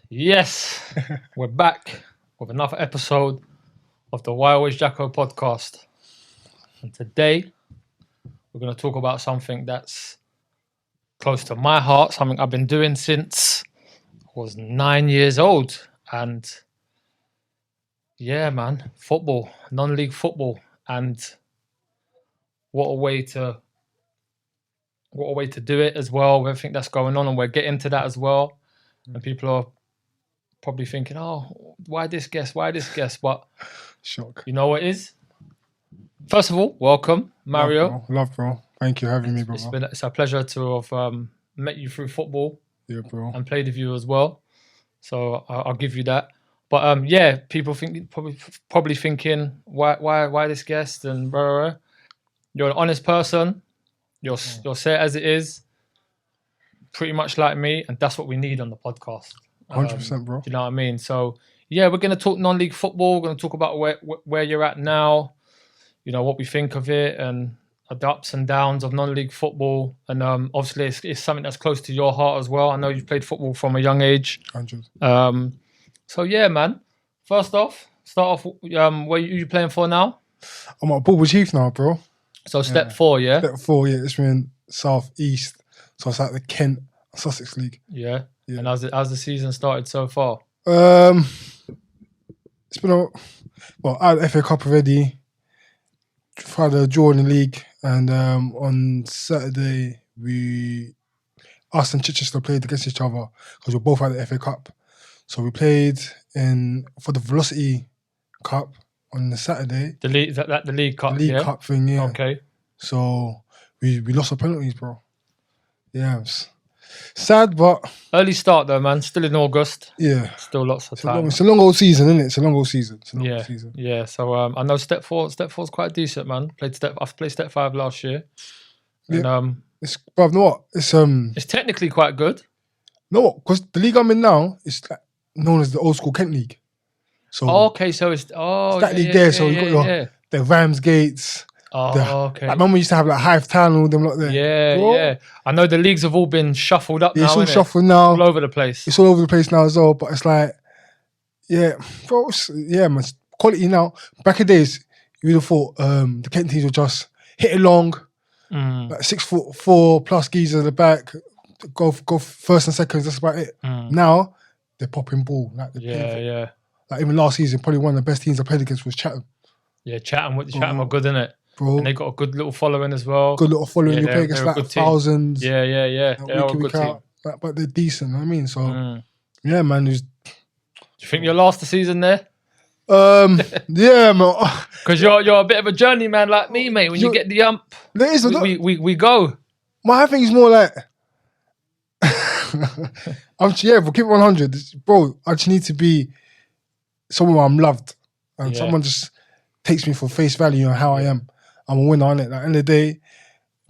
Yes, we're back with another episode of the Why Always Jacko podcast. And today, we're going to talk about something that's close to my heart, something I've been doing since I was 9 years old. And yeah, man, football, non-league football. And what a way to do it as well, with everything that's going on. And we'll get into that as well. And people are probably thinking, oh, why this guest? But Shock. you know what it is? First of all, welcome, Mario. Love, bro. Thank you for having me, bro. It's a pleasure to have met you through football. Yeah, bro. And played with you as well. So I'll give you that. But yeah, people think probably thinking, why this guest? And blah, blah, blah. You're an honest person. You'll say it as it is. Pretty much like me, and that's what we need on the podcast. 100%, bro. Do you know what I mean? So yeah, we're going to talk non-league football. We're going to talk about where you're at now. You know, what we think of it and the ups and downs of non-league football. And obviously, it's something that's close to your heart as well. I know you've played football from a young age. 100. So yeah, man. First off, start off. Where you playing for now? I'm at Bauble Chief now, bro. So step 4, yeah. Step 4, yeah. It's been South East, so it's like the Kent Sussex League. Yeah. Yeah. And how's the season started so far? It's been I had the FA Cup already. Tried a draw in the league, and on Saturday us and Chichester played against each other because we both had the FA Cup. So we played for the Velocity Cup on the Saturday. The league cup. The league yeah? cup thing, yeah. Okay. So we lost our penalties, bro. Yeah, it was sad, but Early start though, man. Still in August. yeah, Still lots of time. it's a long old season, isn't it? It's a long old season. Yeah. So I know step 4 is quite decent, man. I've played step 5 last year. And It's, bruv, know what? it's technically quite good. know what? Because the league I'm in now is like known as the old school Kent League. So Okay, so it's that league there. So you got the Ramsgates. Okay. Like, remember we used to have like Hive Town and all them lot there. Yeah, Bro, yeah. I know the leagues have all been shuffled up now. It's all innit? shuffled now. All over the place. It's all over the place now as well. But it's like, yeah, bro, yeah, man. Quality now. Back in the days, you would have thought the Kent teams would just hit it long, like 6'4" plus geezers at the back, go first and seconds. That's about it. Now they're popping ball. Like Yeah. Like even last season, probably one of the best teams I played against was Chatham. Yeah, Chatham are good, innit? Bro, And they got a good little following as well. good little following. Yeah, you play against they're a like good team. thousands. Yeah. Like, They are a good team. out. Like, but they're decent. You know what I mean, so Mm. yeah, man. Do you think you'll last the season there? Yeah, man. Because you're a bit of a journeyman like me, mate. When you get the ump, There is we go. my thing is more like, but keep it 100, bro. I just need to be someone where I'm loved, and someone just takes me for face value on how I am. I'm a winner, innit? Like, at the end of the day,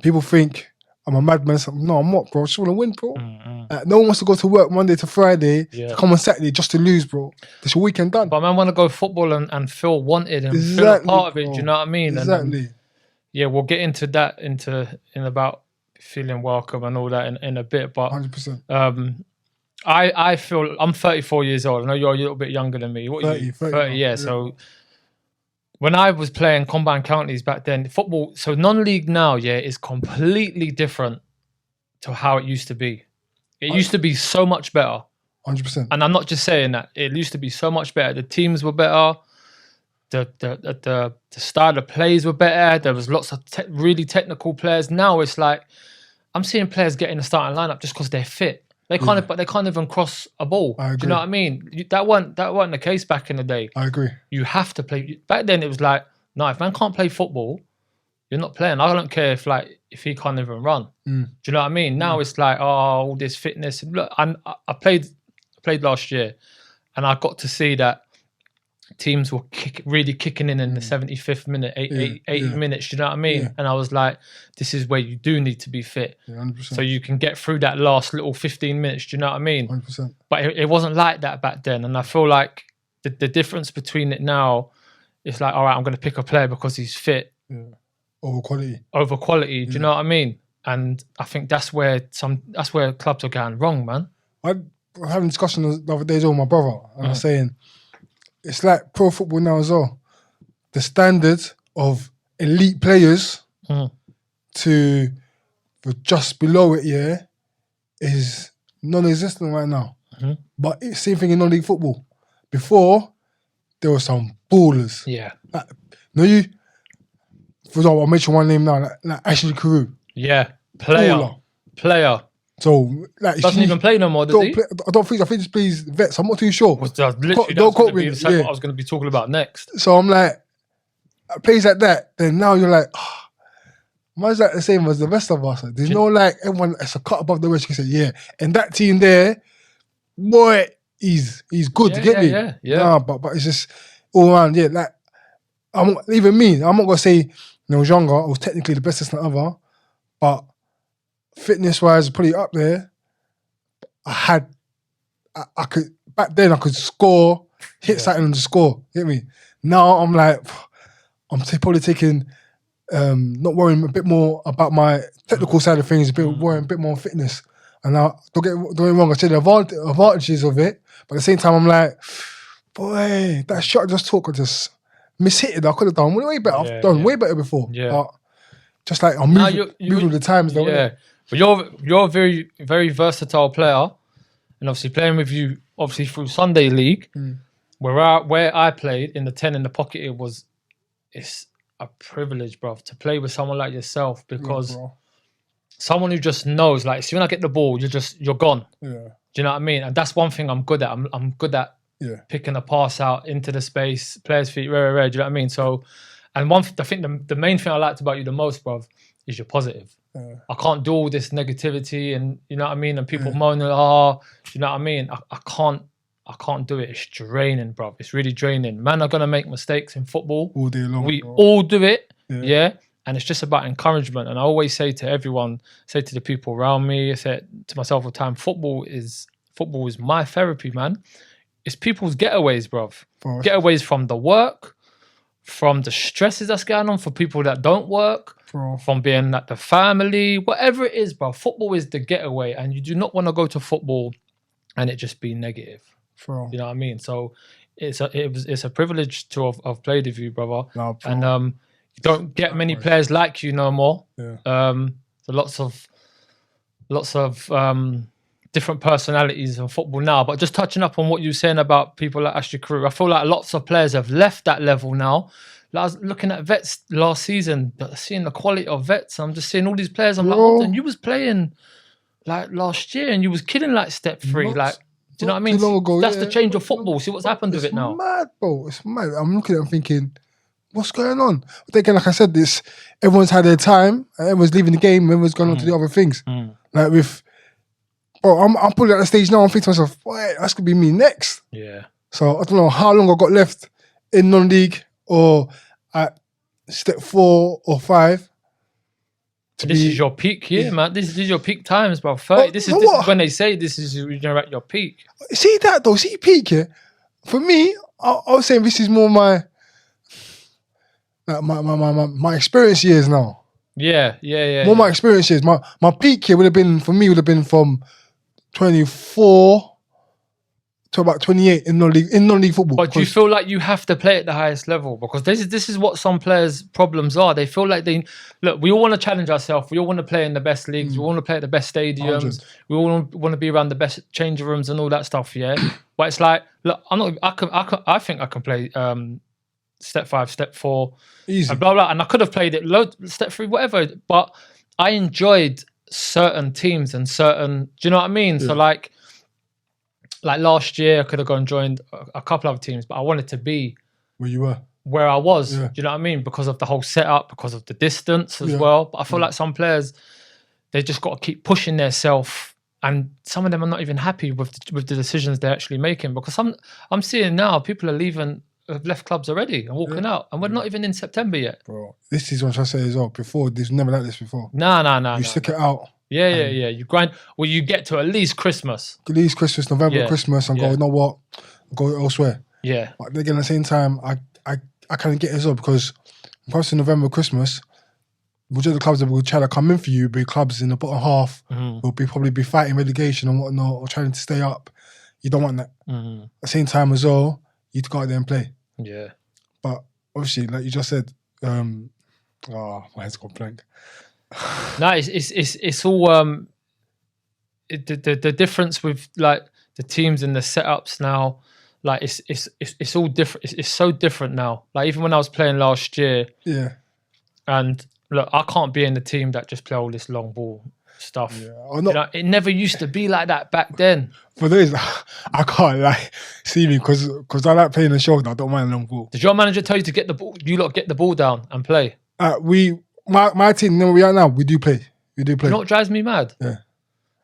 people think I'm a madman. No, I'm not, bro. I just want to win, bro. No one wants to go to work Monday to Friday, to come on Saturday just to lose, bro. This your weekend done. But man, want to go football and feel wanted and feel a Exactly, part of it. bro. Do you know what I mean? Exactly. And, yeah, we'll get into that in about feeling welcome and all that in a bit. But 100%. I feel I'm 34 years old. I know you're a little bit younger than me. What are you? 30, yeah. So when I was playing combined counties back then, football, so non-league now, is completely different to how it used to be. It used to be so much better. 100%. And I'm not just saying that. It used to be so much better. The teams were better. The style of plays were better. There was lots of really technical players. Now it's like I'm seeing players get in the starting lineup just because they're fit. They can't even cross a ball. I agree. Do you know what I mean? That wasn't the case back in the day. I agree. You have to play. Back then it was like, no, if man can't play football, you're not playing. I don't care if he can't even run. Do you know what I mean? Now it's like, all this fitness. Look, I played last year, and I got to see that teams were really kicking in the 75th minute, 80 minutes. Do you know what I mean? Yeah. And I was like, this is where you do need to be fit. Yeah, 100%. So you can get through that last little 15 minutes. Do you know what I mean? 100%. But it wasn't like that back then. And I feel like the difference between it now is like, all right, I'm going to pick a player because he's fit. Yeah. Over quality. Do you know what I mean? And I think that's where clubs are going wrong, man. was having a discussion the other day as well with my brother, and I was saying, it's like pro football now as well. The standard of elite players to just below it, is non-existent right now. But it's same thing in non-league football. Before, there were some ballers. Yeah. Like, you, for example, I'll mention one name now, like Ashley Carew. Yeah. Player. So, like, doesn't even play no more, does he? I think he plays vets. I'm not too sure. Don't quote me. What I was going to be talking about next. So I'm like, plays like that. Then now you're like, man's like the same as the rest of us. There's no like everyone. It's a cut above the rest. You can say, yeah, and that team there, boy, he's good. Yeah, to get me. Yeah. Nah, but it's just all around. Yeah, like even me. I'm not gonna say when I was younger, I was technically the bestest ever, but fitness wise, probably up there. I could back then. I could score, hit something and just score. Get me? Now I'm like, I'm probably taking, not worrying a bit more about my technical side of things, worrying a bit more on fitness. And now, don't get me wrong, I say the advantages of it, but at the same time, I'm like, boy, that shot I just took, I just mishit it. I could have done way better. I've done way better before. Yeah. But just like I'm moving with the times, though. Yeah. But you're a very, very versatile player, and obviously playing with you, obviously through Sunday League, where I played in the 10 in the pocket, it's a privilege, bro, to play with someone like yourself, because someone who just knows, like, see, when I get the ball, you're gone. Yeah. Do you know what I mean? And that's one thing I'm good at. I'm good at picking a pass out into the space, players' feet, rare. Do you know what I mean? So, and I think the main thing I liked about you the most, bro, is you're positive. I can't do all this negativity and, you know what I mean? And people moaning, you know what I mean? I can't do it. It's draining, bro. It's really draining. Man are going to make mistakes in football. All day long. We all do it, yeah? And it's just about encouragement. And I always say to everyone, say to the people around me, I say to myself all the time, football is my therapy, man. It's people's getaways, bro. Getaways from the work, from the stresses that's going on for people that don't work, from being at the family, whatever it is, bro. Football is the getaway, and you do not want to go to football and it just be negative. You know what I mean? So it's a privilege to have played with you, brother. No, and you don't get many players like you no more. So lots of different personalities in football now. But just touching up on what you were saying about people like Ashley Carew, I feel like lots of players have left that level now. Like I was looking at vets last season, seeing the quality of vets. I'm just seeing all these players. I'm like, oh, and you was playing like last year, and you was killing like step 3, like. Do you know what I mean? Ago, that's the change of football. See what's happened with it now. It's mad, bro. It's mad. I'm looking at it thinking, what's going on? But again, like I said, everyone's had their time. Everyone's leaving the game. Everyone's gone on to the other things. Like I'm probably at the stage now. I'm thinking to myself, boy, that's gonna be me next. Yeah. So I don't know how long I got left in non-league or at step 4 or 5. This is your peak year, man. This is your peak times, bro. 30. This is when they say this is you're at your peak. See that though? See peak, yeah? For me, I was saying this is more my experience years now. Yeah. More my experience years. My peak year would have been from 24 to about 28 in non-league football. But do you feel like you have to play at the highest level? Because this is what some players' problems are. They feel like we all want to challenge ourselves. We all want to play in the best leagues. We want to play at the best stadiums. 100. We all want to be around the best change rooms and all that stuff. Yeah, but it's like, look, I think I can play step 5, step 4, easy, and blah blah. And I could have played it step 3, whatever. But I enjoyed certain teams and certain. Do you know what I mean? Yeah. So like last year, I could have gone and joined a couple other teams, but I wanted to be where you were, where I was. Yeah. Do you know what I mean? Because of the whole setup, because of the distance as well. But I feel like some players, they just got to keep pushing themselves, and some of them are not even happy with the decisions they're actually making. Because I'm seeing now people are leaving, have left clubs already and walking out, and we're not even in September yet. Bro, this is what I say as well. Before, there's never like this before. No. You stick it out. Yeah. You grind. Well, you get to at least Christmas. November, Christmas, and go, you know what? I'll go elsewhere. Yeah. But again, at the same time, I kind of get it as well, because once in November, Christmas, majority of the clubs that will try to come in for you, be clubs in the bottom half, will probably be fighting relegation and whatnot, or trying to stay up. You don't want that. At the same time as well, you need to go out there and play. Yeah. But obviously, like you just said, my head's gone blank. No, it's all the difference with like the teams and the setups now. Like it's all different. It's so different now. Like even when I was playing last year, and look, I can't be in the team that just play all this long ball stuff. Yeah, you know, it never used to be like that back then. For those, I can't like see me because I like playing the shoulder. I don't mind long ball. Did your manager tell you to get the ball? You lot get the ball down and play. My team, where we are now, we do play. We do play. You know what drives me mad? Yeah.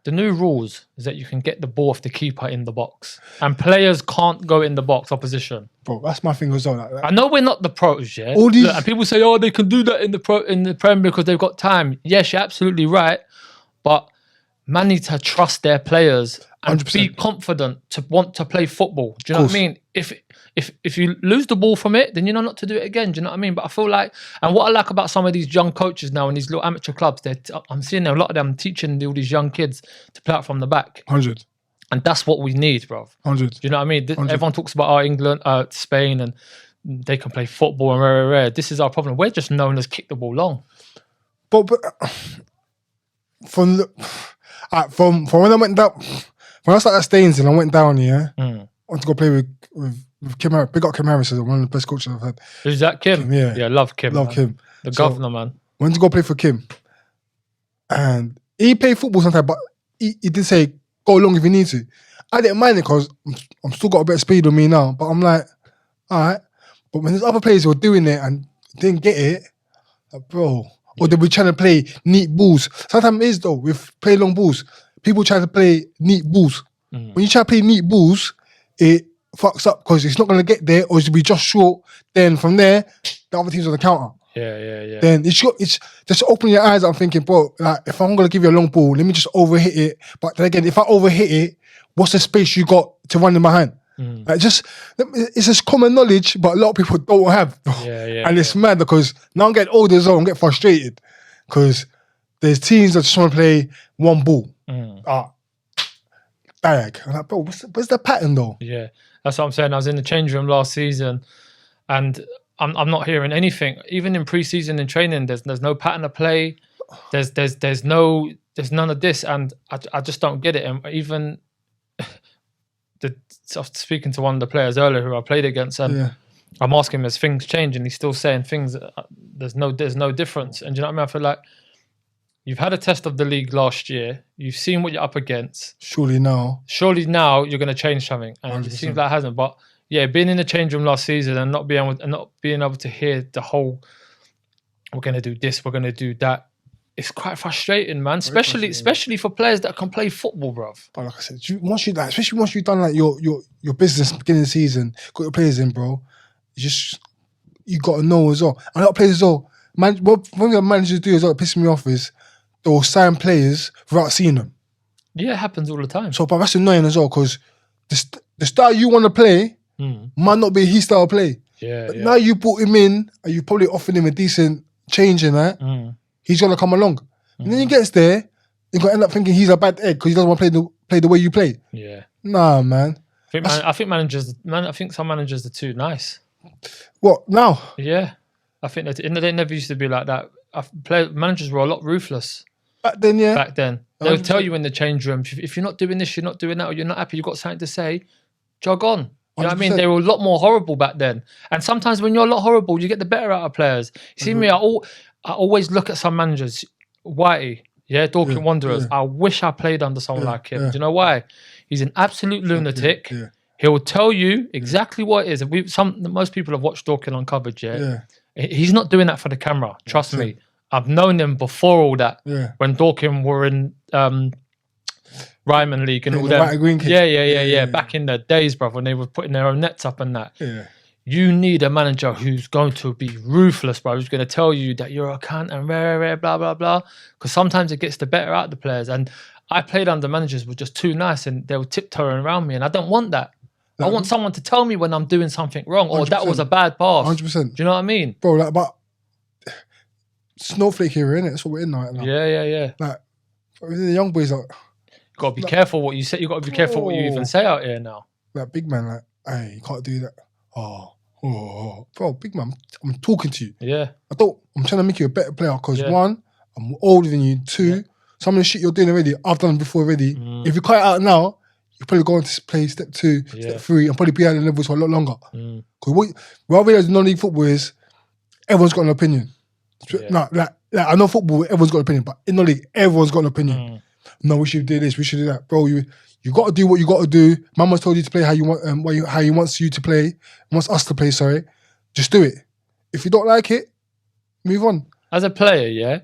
The new rules is that you can get the ball off the keeper in the box, and players can't go in the box. Opposition, bro. That's my thing as well. Like, I know we're not the pros, yeah. All these... Look, and people say, "Oh, they can do that in the Prem because they've got time." Yes, you're absolutely right, but man need to trust their players and 100%. Be confident to want to play football. Do you know what I mean? If you lose the ball from it, then you know not to do it again. Do you know what I mean? But I feel like, and what I like about some of these young coaches now in these little amateur clubs, I'm seeing a lot of them teaching all these young kids to play out from the back. 100. And that's what we need, bro. 100. Do you know what I mean? 100. Everyone talks about England, Spain, and they can play football and rare. This is our problem. We're just known as kick the ball long. But from when I went down, when I started at Staines and I went down, I went to go play with Kim Harris. Big up Kim Harris, one of the best coaches I've had. Who's that, Kim? Yeah, love Kim. Love man. Kim. The governor, man. Went to go play for Kim. And he played football sometimes, but he did say, go long if you need to. I didn't mind it because I'm still got a bit of speed on me now. But I'm like, all right. But when there's other players who are doing it and didn't get it, like, bro, or they were trying to play neat balls. Sometimes it is though, with play long balls. People try to play neat balls. When you try to play neat balls, it fucks up because it's not going to get there or it'll be just short. Then from there, the other team's on the counter. Yeah. Then it's just open your eyes. I'm thinking, bro, like if I'm going to give you a long ball, let me just overhit it. But then again, if I overhit it, what's the space you got to run in behind? Like it's just common knowledge, but a lot of people don't have. And it's mad because now I'm getting older as well and get frustrated because there's teams that just want to play one ball. Bag. I'm like, bro, what's the pattern though? Yeah, that's what I'm saying. I was in the change room last season and I'm not hearing anything. Even in pre-season and training, there's no pattern of play. There's none of this, and I just don't get it. And even speaking to one of the players earlier who I played against, and I'm asking him, has things changed? And he's still saying things. There's no difference. And do you know what I mean? I feel like you've had a test of the league last year. You've seen what you're up against. Surely now you're going to change something, and 100%. It seems like it hasn't. But yeah, being in the change room last season and not being able to hear the whole, we're going to do this, we're going to do that. It's quite frustrating, man. Especially for players that can play football, bruv. But like I said, especially once you've done like your business beginning of the season, got your players in, bro. You got to know as well. And a lot of players as well. Man, what the managers do as well, that pisses me off is they'll sign players without seeing them. Yeah, it happens all the time. So, but that's annoying as well because the style you want to play might not be his style of play. But now you brought him in and you probably offered him a decent change in that. He's gonna come along, and then he gets there. You're gonna end up thinking he's a bad egg because he doesn't want to play the way you play. Yeah, nah, man. I think some managers are too nice. What now? Yeah, I think that they never used to be like that. Managers were a lot ruthless back then. Yeah, back then they would tell you in the change room, if you're not doing this, you're not doing that, or you're not happy, you've got something to say, jog on. You know what I mean? They were a lot more horrible back then. And sometimes when you're a lot horrible, you get the better out of players. You see me, I always look at some managers, Whitey, Dorking Wanderers. I wish I played under someone like him. Do you know why? He's an absolute lunatic. He'll tell you exactly what it is. Most people have watched Dorking Uncovered, He's not doing that for the camera. Trust me. I've known him before all that. When Dorking were in Ryman League and all that. Yeah. Back in the days, bruv, when they were putting their own nets up and that. You need a manager who's going to be ruthless, bro. Who's going to tell you that you're a cunt and blah, blah, blah. Because sometimes it gets the better out of the players. And I played under managers who were just too nice and they were tiptoeing around me. And I don't want that. I want someone to tell me when I'm doing something wrong or 100%. That was a bad pass. 100%. Do you know what I mean? Bro, but snowflake era, innit? That's what we're in now. Yeah. Like, the young boys are Got to be careful what you say. You got to be careful what you even say out here now. like big man. Like, hey, you can't do that. Bro, big man. I'm talking to you. Yeah. I'm trying to make you a better player because Yeah. one, I'm older than you. Two, some of the shit you're doing already, I've done before already. If you cut it out now, you're probably going to play step 2, step 3, and probably be at the levels for a lot longer. Because what I realize in non-league football is everyone's got an opinion. Yeah. Like, I know football, everyone's got an opinion, but in non-league, everyone's got an opinion. No, we should do this, we should do that. Bro, you got to do what you got to do. Mama's told you to play how you want, how he wants you to play, wants us to play, sorry. Just do it. If you don't like it, move on. As a player, yeah,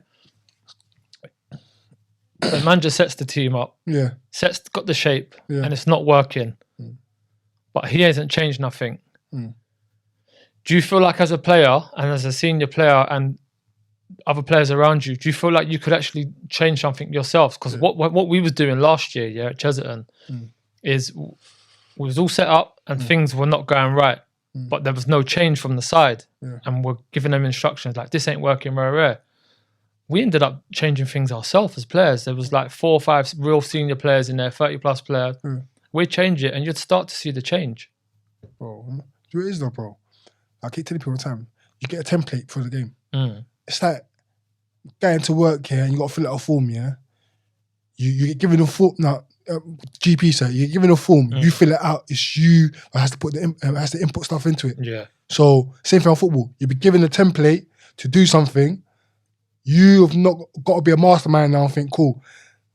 the man just sets the team up. Yeah. Got the shape, and it's not working. But he hasn't changed nothing. Do you feel like as a player and as a senior player and other players around you, do you feel like you could actually change something yourself? Because what we was doing last year, at Chesterton, is we was all set up and things were not going right, but there was no change from the side, and we're giving them instructions like this ain't working, rare. We ended up changing things ourselves as players. There was like 4 or 5 real senior players in there, 30+ players. We'd change it, and you'd start to see the change. Bro, do you know what it is though, bro? I keep telling people all the time, you get a template for the game. It's like going to work here and you got to fill out a form, yeah? You get given a form, GP sir, you get given a form, you fill it out, it's you that has to put has to input stuff into it. Yeah. So, same thing on football. You'll be given a template to do something, you have not got to be a mastermind now and think, cool,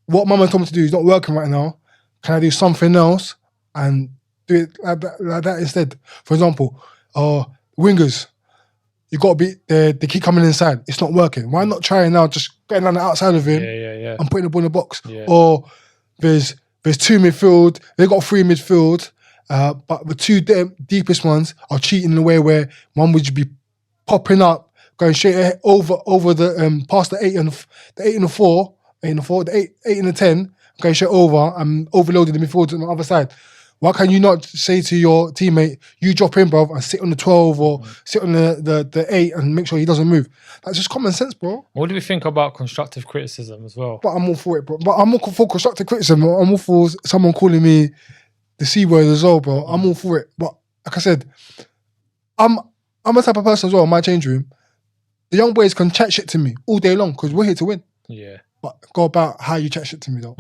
what mama told me to do is not working right now, can I do something else and do it like that instead? For example, wingers, you got to be, they keep coming inside. It's not working. Why not try now just getting on the outside of him and putting the ball in the box? Yeah. Or there's 2 midfield, they got 3 midfield, but the 2 deepest ones are cheating in a way where one would be popping up, going straight over the past the 8 and the 4, the 8 and the 10, going straight over and overloading the midfield on the other side. Why can you not say to your teammate, you drop in, bro, and sit on the 12 or sit on the 8 and make sure he doesn't move? That's just common sense, bro. What do we think about constructive criticism as well? But I'm all for it, bro. But I'm all for constructive criticism. I'm all for someone calling me the C word as well, bro. I'm all for it. But like I said, I'm a type of person as well in my change room. The young boys can chat shit to me all day long because we're here to win. Yeah. But go about how you chat shit to me, though.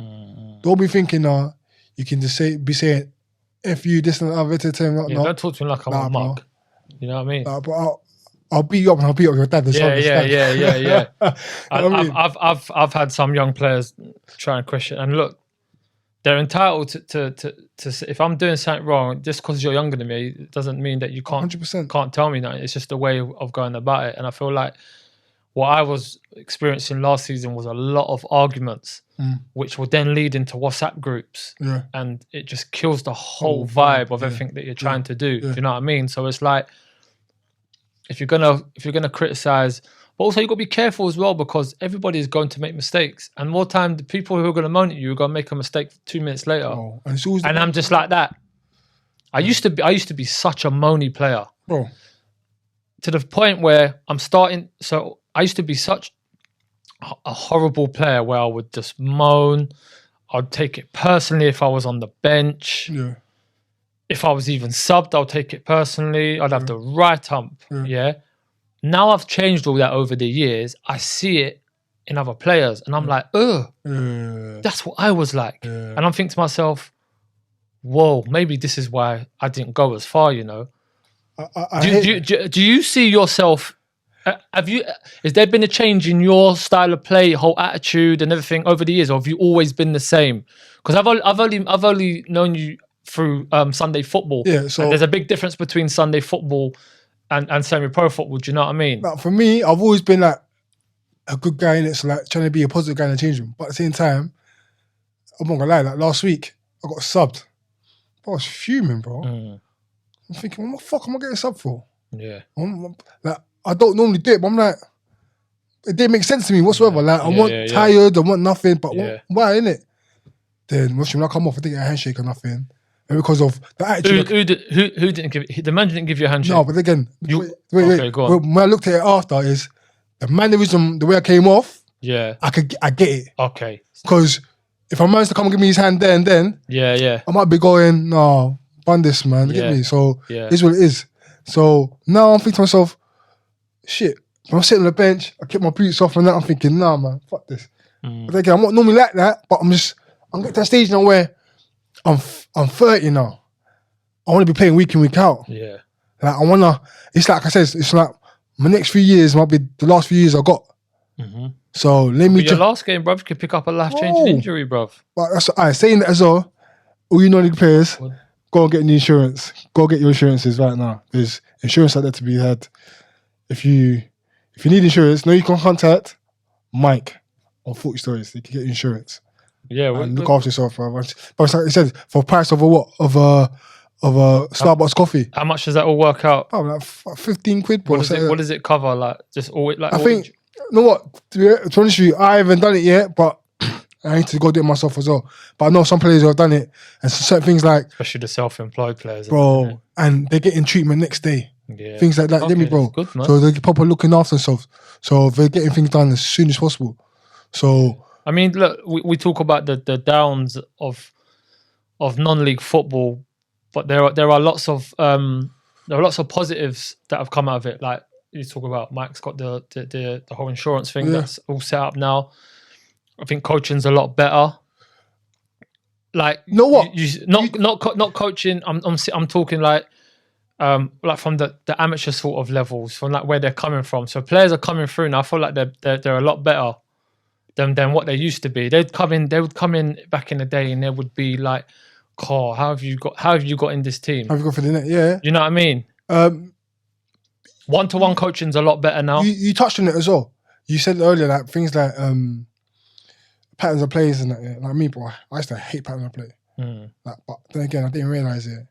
Don't be thinking, you can just be saying, if you this and the other, don't talk to me like I'm a mug. Bro. You know what I mean? But I'll beat you up and I'll beat up your dad as well. Yeah. I've had some young players try and question, and look, they're entitled to if I'm doing something wrong, just because you're younger than me, it doesn't mean that you can't 100%. Can't tell me that. It's just a way of going about it. And I feel like what I was experiencing last season was a lot of arguments, which will then lead into WhatsApp groups, and it just kills the whole vibe of everything that you're trying to do. Do you know what I mean? So it's like, if you're gonna criticize, but also you got to be careful as well, because everybody is going to make mistakes, and more time the people who are going to moan at you are going to make a mistake 2 minutes later. And I'm just like that. I used to be such a moany player, bro, to the point where I'm starting. So I used to be such a horrible player where I would just moan. I'd take it personally if I was on the bench. Yeah. If I was even subbed, I'll take it personally. I'd have the right hump. Yeah. Now I've changed all that over the years. I see it in other players, and I'm like, that's what I was like. And I'm thinking to myself, whoa, maybe this is why I didn't go as far, you know? Do you see yourself? Has there been a change in your style of play, whole attitude, and everything over the years, or have you always been the same? Because I've only known you through Sunday football. Yeah, so and there's a big difference between Sunday football and semi-pro football. Do you know what I mean? Now, for me, I've always been like a good guy in it, so like trying to be a positive guy in the change room. But at the same time, I'm not gonna lie. Like last week, I got subbed. I was fuming, bro. I'm thinking, what the fuck am I getting subbed for? Yeah. Like, I don't normally do it, but I'm like, it didn't make sense to me whatsoever. Like, I want tired, I want nothing, but why, innit? Then, when I come off, I didn't get a handshake or nothing. And because of the attitude. Who didn't give, the man didn't give you a handshake? No, but again, wait. Okay, go on. When I looked at it after, is the mannerism, the way I came off, Yeah. I get it. Okay. Because if a man's to come and give me his hand there and then, Yeah. I might be going, no, bun this, man. You Yeah. get me? So Yeah. it's what it is. So now I'm thinking to myself, shit, when I'm sitting on the bench, I keep my boots off and that, I'm thinking, nah, man, fuck this. But again, I'm not normally like that, but I'm getting to that stage now where I'm 30 now. I want to be playing week in, week out. Yeah. Like I wanna. It's like I said. It's like my next few years might be the last few years I got. So let me. But your last game, bruv, could pick up a life-changing injury, bruv. But that's saying that as well. All you non-league players, go and get the insurance. Go get your insurances right now. There's insurance out there to be had. If you need insurance, you can contact Mike on 40 Stories. You can get insurance. Yeah, and look after yourself, bro. But like it said, for a price of a what? Of a Starbucks coffee. How much does that all work out? Oh, like 15 quid, bro. What does it cover? Like just all like. I think. You know what? To be honest with you, I haven't done it yet, but I need to go do it myself as well. But I know some players who have done it, and certain things like, especially the self-employed players, bro, and they're getting treatment next day. Yeah. Things like that, get me, bro. Good, man. So they're proper looking after themselves. So they're getting things done as soon as possible. So I mean, look, we talk about the downs of non-league football, but there are lots of positives that have come out of it. Like you talk about, Mike's got the whole insurance thing that's all set up now. I think coaching's a lot better. Like, you know what? Not coaching. I'm talking like from the amateur sort of levels, from like where they're coming from. So players are coming through now. I feel like they're a lot better than what they used to be. They would come in back in the day, and they would be like, "Oh, how have you got in this team? Have you got for the net? Yeah. You know what I mean? One-to-one coaching's a lot better now. You touched on it as well. You said earlier like things like patterns of plays and that. Yeah. Like me, bro, I used to hate patterns of play. Like, but then again, I didn't realize it.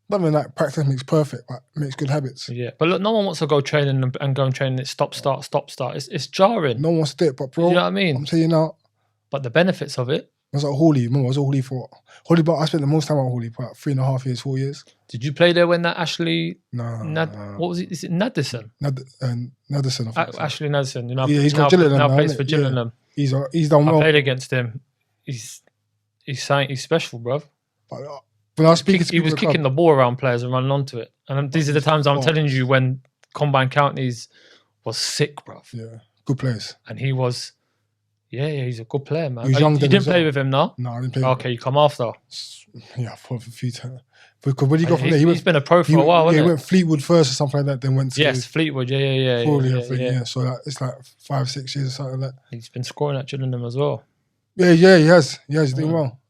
Nothing like practice makes perfect, but makes good habits. Yeah, but look, no one wants to go training and go and train it stop start. It's jarring. No one wants to do it, but bro, you know what I mean? I'm telling you now. But the benefits of it. I was at Hawley. Remember, I was at Hawley for Hawley, but I spent the most time at Hawley, for about 3.5 years, 4 years. Did you play there when that Ashley? No. What was it? Is it Naddison? Naddison, I think. Ashley Naddison. You know, yeah, he's got Gillingham now plays for Gillingham. Yeah. He's done well. I played against him. He's special, bruv. But when I was speaking to he was kicking the ball around players and running onto it. And these are the times I'm telling you when Combined Counties was sick, bruv. Yeah, good players. And he was, he's a good player, man. He was young. You didn't play with him, no? No, I didn't play with him. Okay, you come after. Yeah, for a few times. Because when he got from there, he's been a pro for a while, he hasn't went Fleetwood first or something like that, then went to... Yes, Fleetwood, yeah. So it's like 5-6 years or something like that. He's been scoring at Gillingham as well. Yeah, he has. He's doing well.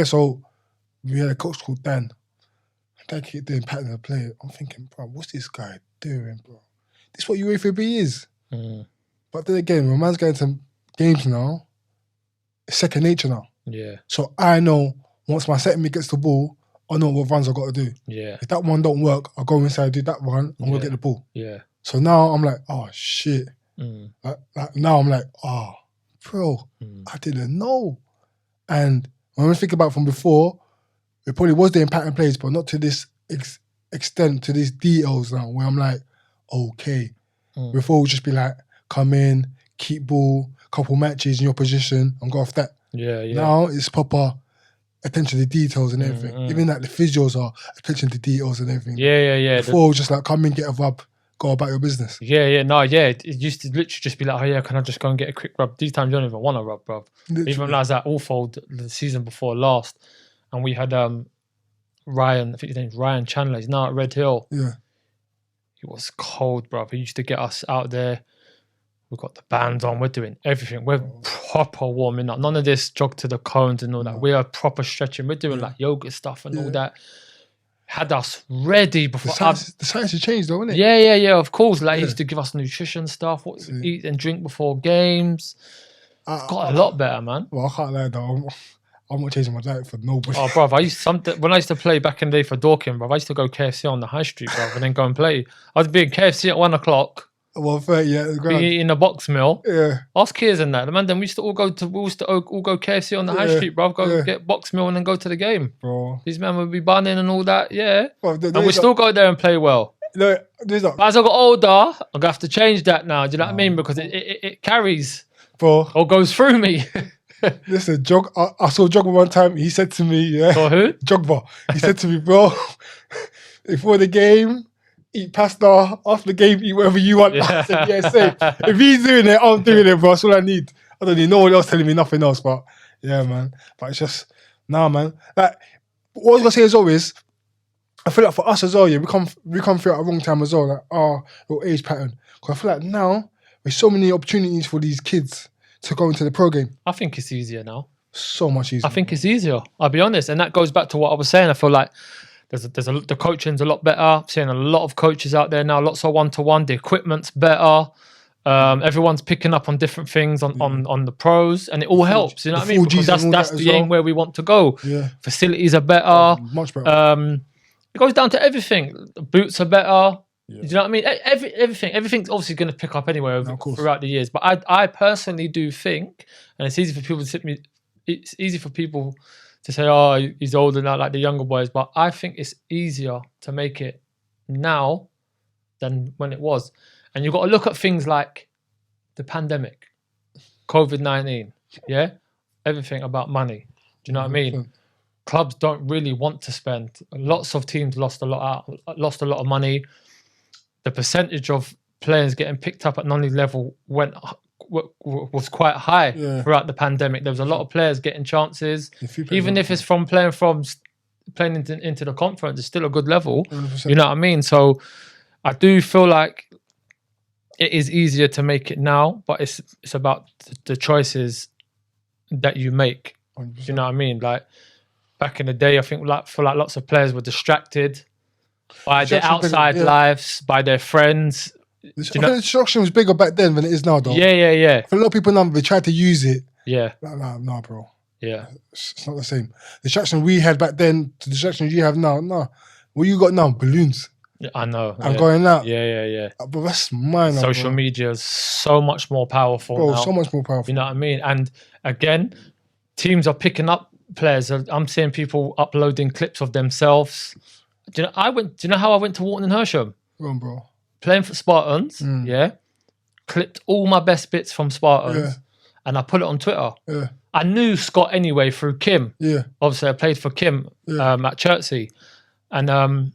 So we had a coach called Dan. Dan kept doing pattern of play. I'm thinking, bro, what's this guy doing, bro? This is what UAFB is. But then again, when man's going to games now, it's second nature now. Yeah. So I know once my second mate gets the ball, I know what runs I got to do. Yeah. If that one don't work, I'll go inside, do that run, and we'll get the ball. Yeah. So now I'm like, oh shit. Like now I'm like, oh, bro, I didn't know. And when I think about from before, it probably was doing pattern plays, but not to this extent, to these details now, where I'm like, okay. Before it would just be like, come in, keep ball, couple matches in your position, and go off that. Yeah. Now it's proper attention to details and everything. Even like the physios are attention to details and everything. Yeah. Before it was just like, come in, get a rub, go about your business. It used to literally just be like, oh yeah, can I just go and get a quick rub? These times you don't even want a rub, bruv. Even when I was at Allfold the season before last, and we had Ryan, I think his name's Ryan Chandler, he's now at Red Hill. Yeah. He was cold, bruv. He used to get us out there. We've got the band on, we're doing everything. We're proper warming up. None of this jog to the cones and all that. We are proper stretching. We're doing like yoga stuff and all that. Had us ready before. The science has changed though, isn't it? Yeah, of course. Like he used to give us nutrition stuff, what to eat and drink before games. It's got a lot better, man. Well, I can't lie though. I'm not changing my diet for nobody. Oh, bruv, when I used to play back in the day for Dorking, bruv, I used to go KFC on the high street, bruv, and then go and play. I'd be in KFC at 1 o'clock. 1:30, yeah. Be eating a box meal. Yeah. Ask Kiers and that. Man, then we used to all go KFC on the high street, bruv. Go get box meal and then go to the game. Bro. These men would be bunning and all that, yeah. Bro, and we still go there and play well. no, there's not, But as I got older, I'm gonna have to change that now. Do you know what I mean? Because it carries bro. or goes through me. Listen, I saw Jogba one time. He said to me, yeah, Or who? Jogba. He said to me, bro, before the game, eat pasta. After the game, eat whatever you want. I said, yeah, same. If he's doing it, I'm doing it, bro. That's all I need. I don't need no one else telling me nothing else. But yeah, man. But it's just, nah, man. Like, what I was gonna say as always, I feel like for us as well, yeah, we come through at a wrong time as well. Like, your age pattern. Because I feel like now there's so many opportunities for these kids to go into the pro game. I think it's easier now. So much easier. I think it's easier. I'll be honest, and that goes back to what I was saying. I feel like the coaching's a lot better. I'm seeing a lot of coaches out there now. Lots of 1-to-1. The equipment's better. Everyone's picking up on different things on the pros, and it all helps. You know what I mean? Because that's the aim where we want to go. Yeah. Facilities are better. Much better. It goes down to everything. The boots are better. Yeah. Do you know what I mean? Everything's obviously going to pick up anyway throughout the years. But I personally do think, and it's easy for people to say, oh, he's older now, like the younger boys. But I think it's easier to make it now than when it was. And you've got to look at things like the pandemic, COVID-19, yeah? Everything about money. Do you know what I mean? Clubs don't really want to spend. Lots of teams lost a lot of money. The percentage of players getting picked up at non-league level was quite high throughout the pandemic. There was a lot of players getting chances. Even if it's from playing into the conference, it's still a good level. 100%. You know what I mean? So I do feel like it is easier to make it now, but it's about the choices that you make. 100%. You know what I mean? Like back in the day, I think lots of players were distracted by their outside lives, by their friends. I think the distraction was bigger back then than it is now, though. Yeah. For a lot of people now, they tried to use it. Yeah. Nah, bro. Yeah. It's not the same. The distraction we had back then to the distraction you have now, nah. What you got now? Balloons. Yeah, I know. I'm going out. Yeah. But that's mine. Social media is so much more powerful now. So much more powerful. You know what I mean? And again, teams are picking up players. I'm seeing people uploading clips of themselves. Do you know how I went to Wharton and Hersham? Go on, bro. Playing for Spartans, clipped all my best bits from Spartans, and I put it on Twitter. Yeah. I knew Scott anyway through Kim. Yeah. Obviously, I played for Kim at Chertsey. And I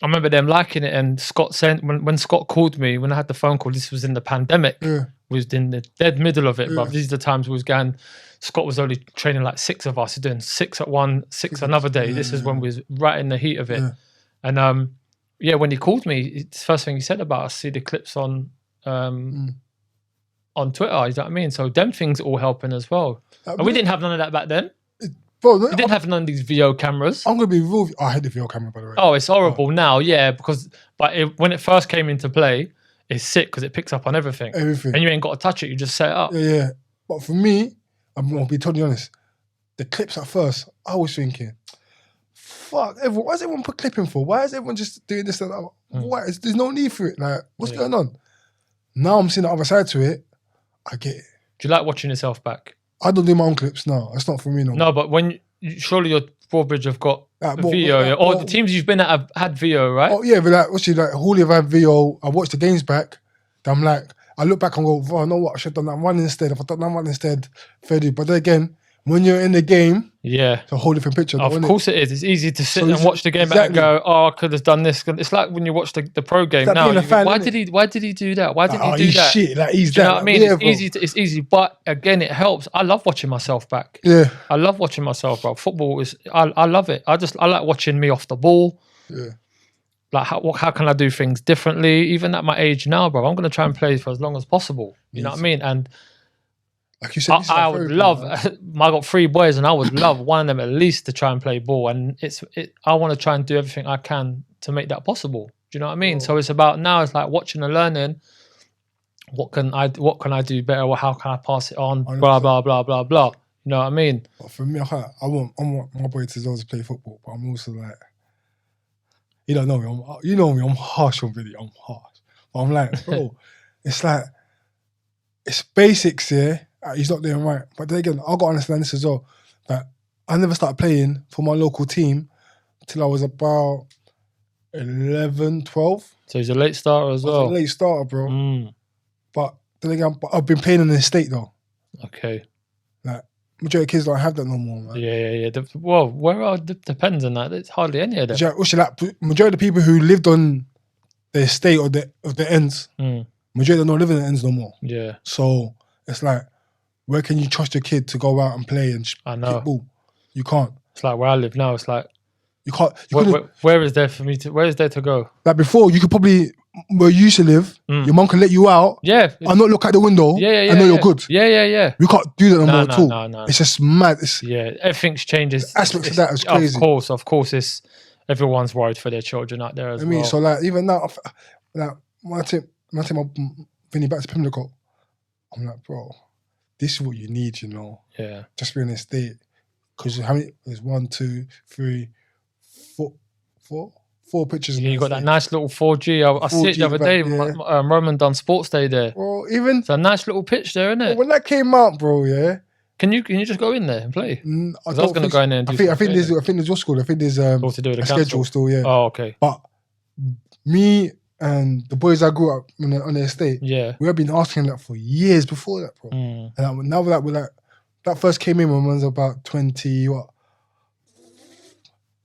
remember them liking it, and Scott sent, when Scott called me, when I had the phone call, this was in the pandemic. Yeah. We was in the dead middle of it, but these are the times we was going. Scott was only training like 6 of us, doing 6 at one, 6 another day. This is when we was right in the heat of it. Yeah. And when he called me, the first thing he said about us, see the clips on Twitter, you know what I mean? So them things all helping as well. And we didn't have none of that back then. Bro, we didn't have none of these video cameras. I'm going to be real. I hate the video camera, by the way. Oh, it's horrible now, when it first came into play, it's sick because it picks up on everything. And you ain't got to touch it, you just set it up. Yeah. But for me, I'm going to be totally honest. The clips at first, I was thinking, fuck, why is everyone put clipping for? Why is everyone just doing this and that? Why? There's no need for it. Like, what's going on? Now I'm seeing the other side to it. I get it. Do you like watching yourself back? I don't do my own clips. No, it's not for me. No, but surely your Broadbridge have got video, or the teams you've been at have had video, right? Oh yeah, but Hawley have had video. I watched the games back. I'm like, I look back and go, oh, I know what I should have done that one instead. If I done that one instead, fair do. But then again, when you're in the game, it's a whole different picture. Of course it is. It's easy to sit and watch the game back and go, oh, I could have done this. It's like when you watch the pro game now. Why did he do that? Why did he do that? Shit, like he's do you know what I mean? It's easy, but again, it helps. I love watching myself back. Yeah, I love watching myself, bro. Football is, I love it. I like watching me off the ball. Yeah. Like how can I do things differently? Even at my age now, bro, I'm going to try and play for as long as possible. You know what I mean? And like you said, I would love. I got 3 boys, and I would love one of them at least to try and play ball. And I want to try and do everything I can to make that possible. Do you know what I mean? So it's about now. It's like watching and learning. What can I do better? Or how can I pass it on? 100%. Blah blah blah blah blah. You know what I mean? But for me, I want my boy to always play football, but I'm also like, you don't know me. You know me. I'm harsh on video. I'm harsh. But I'm like, bro, it's like it's basics here. He's not doing right. But then again, I've got to understand this as well. That I never started playing for my local team until I was about 11, 12. So he's a late starter as I was well. a late starter, bro. Mm, But then again, I've been playing in the estate though. okay. Like majority of kids don't have that no more, man. Yeah. Well, depends on that. It's hardly any of them. Majority of the people who lived on the estate or the ends, majority of them don't live in the ends no more. Yeah. So it's like, where can you trust your kid to go out and play and I know. kick ball? You can't. It's like where I live now. It's like You can't. where is there for me to? Where is there to go? Like before, you could probably where you used to live. Your mum can let you out. Yeah. And not look out the window. Yeah. And know you're good. Yeah. We can't do that no more at all. No. It's just mad. Everything's changes. Aspects of that is crazy. Of course, it's everyone's worried for their children out there as well. So like even now, like my team, Vinny back to Pimlico. I'm like, bro, this is what you need, you know. Yeah. Just be in a state. Because how many? There's 1, 2, 3, 4 pictures. Yeah, you got that nice little 4G. I see it the other day. Roman done sports day there. Bro, it's a nice little pitch there, isn't it? When that came out, bro, yeah. Can you just go in there and play? I was going to go in there and do I think there's your school. I think there's to do with a schedule still, yeah. Oh, okay. But me and the boys I grew up on the estate, we have been asking that for years before that, bro. And now that that first came in when I was about 20,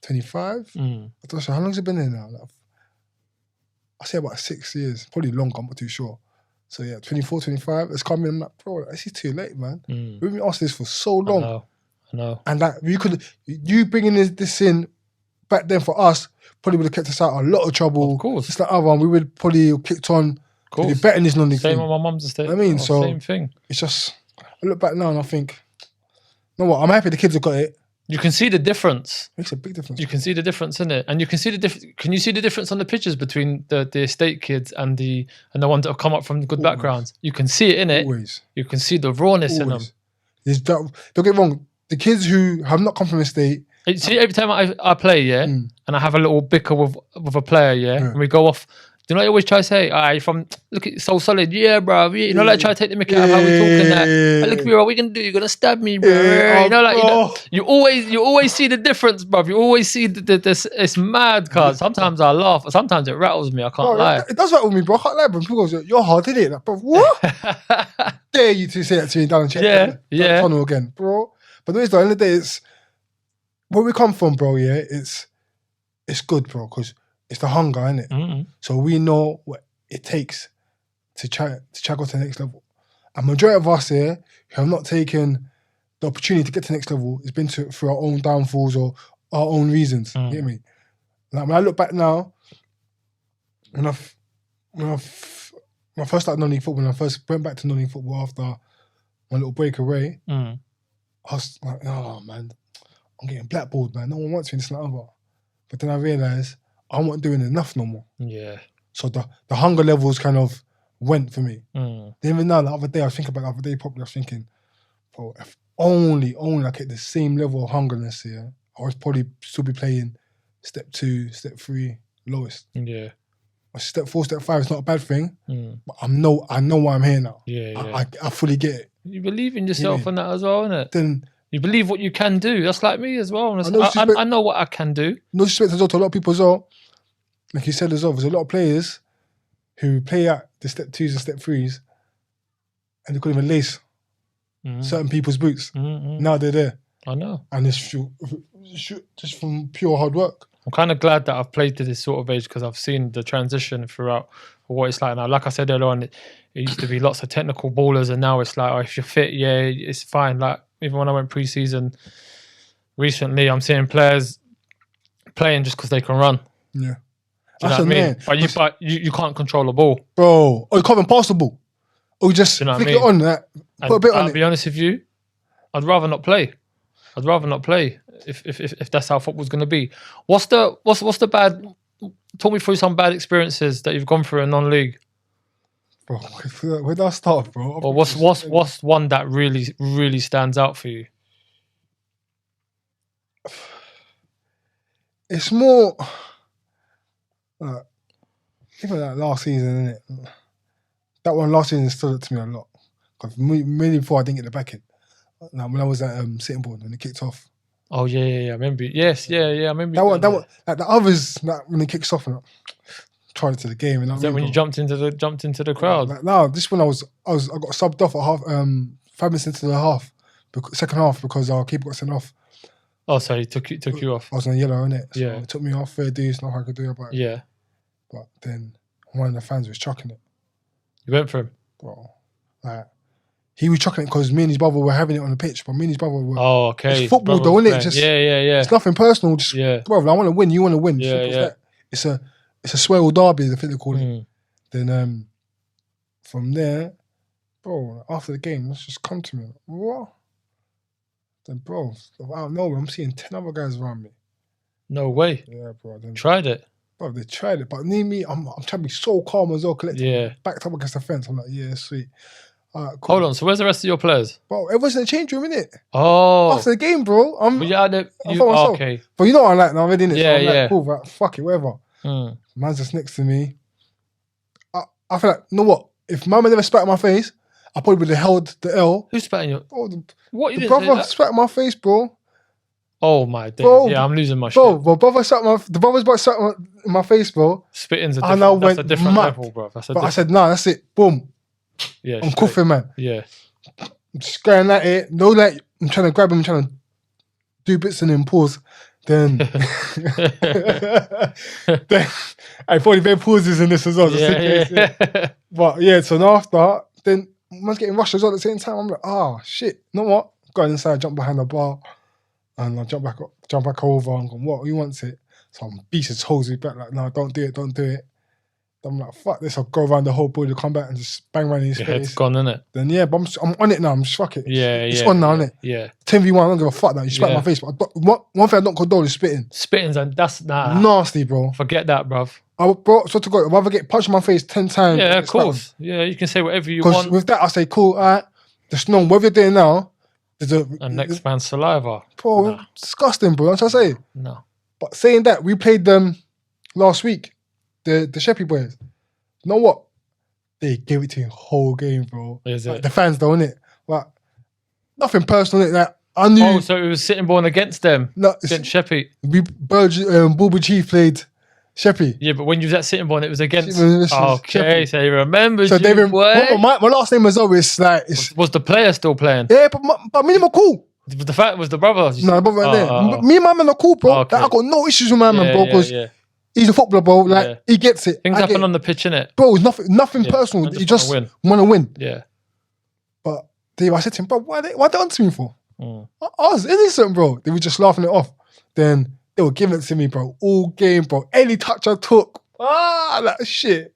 25? I'm not sure. How long has it been there now? I say about 6 years. Probably longer, I'm not too sure. So yeah, 24, 25. It's coming. I'm like, bro, this is too late, man. We've been asking this for so long. I know. And like, you bringing this in back then for us probably would have kept us out of a lot of trouble. Of course. It's like other one. We would probably have kicked on to do better in this non-league thing. Same on my mum's estate. I mean, so same thing. It's just, I look back now and I think, you know what, I'm happy the kids have got it. You can see the difference. Makes a big difference. You can see the difference in it, and you can see the difference. Can you see the difference on the pictures between the estate kids and the ones that have come up from good backgrounds? You can see it in it. Always. You can see the rawness in them. Don't get me wrong. The kids who have not come from estate. See, every time I play, and I have a little bicker with a player, and we go off. Do you know what I always try to say? Look at so solid, bro. You know, like try to take the mickey out of how we're talking that. Look at me, bro. What are we gonna do? You're gonna stab me, bro. You always see the difference, bro. You always see this. It's mad, cause sometimes I laugh, but sometimes it rattles me. I can't lie. It does rattle me, bro. I can't lie, bro. People go, "You're hard, isn't it?" Like, bro, what? Dare you to say that to me down and check that tunnel again, bro? But the end of the day, it's where we come from, bro. Yeah, it's good, bro, because it's the hunger, innit? Mm-hmm. So we know what it takes to try go to the next level. And majority of us here who have not taken the opportunity to get to the next level has been through our own downfalls or our own reasons. You get me? Like when I look back now, when I first started non-league football, when I first went back to non-league football after my little break away, I was like, oh man, I'm getting blackballed, man. No one wants me, this and that other. But then I realised I wasn't doing enough no more. Yeah. So the hunger levels kind of went for me. Even now, the other day, I was thinking about properly, I was thinking, bro, if only I get the same level of hungerness here, I would probably still be playing step 2, step 3, lowest. Yeah. Or step 4, step 5, it's not a bad thing. But I know why I'm here now. Yeah. I fully get it. You believe in yourself and that as well, innit? Then you believe what you can do. That's like me as well. I know what I can do. No disrespect as well to a lot of people as well. Like you said as well, there's a lot of players who play at the step 2s and step 3s and they couldn't even lace certain people's boots. Now they're there. I know. And it's just from pure hard work. I'm kind of glad that I've played to this sort of age because I've seen the transition throughout what it's like now. Like I said earlier on, it used to be lots of technical ballers and now it's like, oh, if you're fit, it's fine. Like even when I went pre-season recently, I'm seeing players playing just because they can run. Yeah. That's what I mean? But you can't control the ball. Bro, you can't even pass the ball. Or you just flick it on, put a bit on it. I'll be honest with you, I'd rather not play. If that's how football's going to be. What's the bad? Talk me through some bad experiences that you've gone through in non-league. Bro, where do I start, bro? Or what's one that really, really stands out for you? It's more even that last season, innit? That one last season stood out to me a lot. Because mainly before I didn't get the back in. Like when I was at Sitting Board, when it kicked off, Oh yeah. I remember. Yes, yeah. I remember. That one, like the others, like when it kicks off, and like, tried it to the game. And Is that when you jumped into the crowd? Like, no, this one I got subbed off at half, 5 minutes into the half, second half, because our keeper got sent off. Oh, so he took you off. I was on yellow, innit? So Yeah. it took me off. Fair dues, nothing I could do about it. Yeah. But then one of the fans was chucking it, You went for him. bro. Like, he was chucking it because me and his brother were having it on the pitch, but me and his brother were. Oh, okay. It's football, though, isn't it? Just, yeah. It's nothing personal. Just, Yeah. bro, I want to win. You want to win. Yeah, Simple as yeah. that. It's a swell derby, I think they call it. Mm. Then from there, bro, after the game, let's just come to me. What? Then, bro, I don't know. I'm seeing 10 other guys around me. No way. Yeah, bro. Then, Tried it. bro, they tried it, but near me, I'm trying to be so calm as well, collected. Yeah. Backed up against the fence. I'm like, yeah, sweet. All right, cool. Hold on. So where's the rest of your players? Bro, everyone's in the change room, innit? Oh. After the game, bro. But you had it. I thought myself. Okay. But you know what I'm like now, already, innit? Yeah, so I'm like, yeah. cool, right, fuck it, whatever. Mm. Man's just next to me. I feel like, you know what? If Mama never spat in my face, I probably would have held the L. Who's spat in your? Bro, the What you didn't say brother that? spat in my face, bro. Oh my days. Bro, Yeah, I'm losing my Bro, shit. the brother's about spat in my face, bro. Spitting's a And different, I that's a went different mad. level, bro. That's a But I different. said, nah, that's it. Boom. Yeah. I'm straight. coughing, man. Yeah. I'm just going at it. No, like, I'm trying to grab him, trying to do bits and then pause. Then, I probably made pauses in this as well. Just in case, yeah. Yeah. But yeah, so then after, then man's getting rushed as well at the same time. I'm like, shit. You know what? Going inside, jump behind the bar, and I jump back over and go, what? Who wants it? So I'm beast his hose back, like, no, don't do it. I'm like, fuck this. I'll go around the whole board, come back and just bang around in his Your face. head's gone, innit? Then yeah, but I'm on it now. I'm just fuck it. Yeah, It's yeah. on now, innit? Yeah. 10v1, I don't give a fuck that. You spat in Yeah. my face. But one thing I don't condone is spitting. Spitting's and that's Nasty, bro. Forget that, bruv. Bro, so to God, I'd rather get punched in my face 10 times. Yeah, of course. Yeah, you can say whatever you Because want. with that, I say, cool, all right. Just know whatever you're doing now, there's And next man's saliva. bro, Nah. disgusting, bro. That's what I say. No. But saying that, we played them last week, the Sheppy boys. You know what? They gave it to you the whole game, bro. Is Like, it? the fans, though, innit? Like, nothing personal, innit? Like, I knew. Oh, so it was sitting born against them. No, it's, Against Sheppy. Bulba Chief played Sheppy. Yeah, but when you was at sitting born, it was against. This is Okay, Sheppy. so he remembers So you, David, boy. my last name as always like it's Was the player still playing? yeah, but me and him are cool. The fact was the brother. No, but right there, Oh. me and my man are cool, bro. Okay. Like, I got no issues with my man, bro, because yeah. he's a footballer, bro. Like Yeah. he gets it. Things I happen get on the pitch, innit? bro. It's nothing Yeah. personal. I You just wanna want to win. Yeah. But I said to him, bro, why they on to me for? Mm. I was innocent, bro. They were just laughing it off. Then they were giving it to me, bro. All game, bro. Any touch I took, that shit.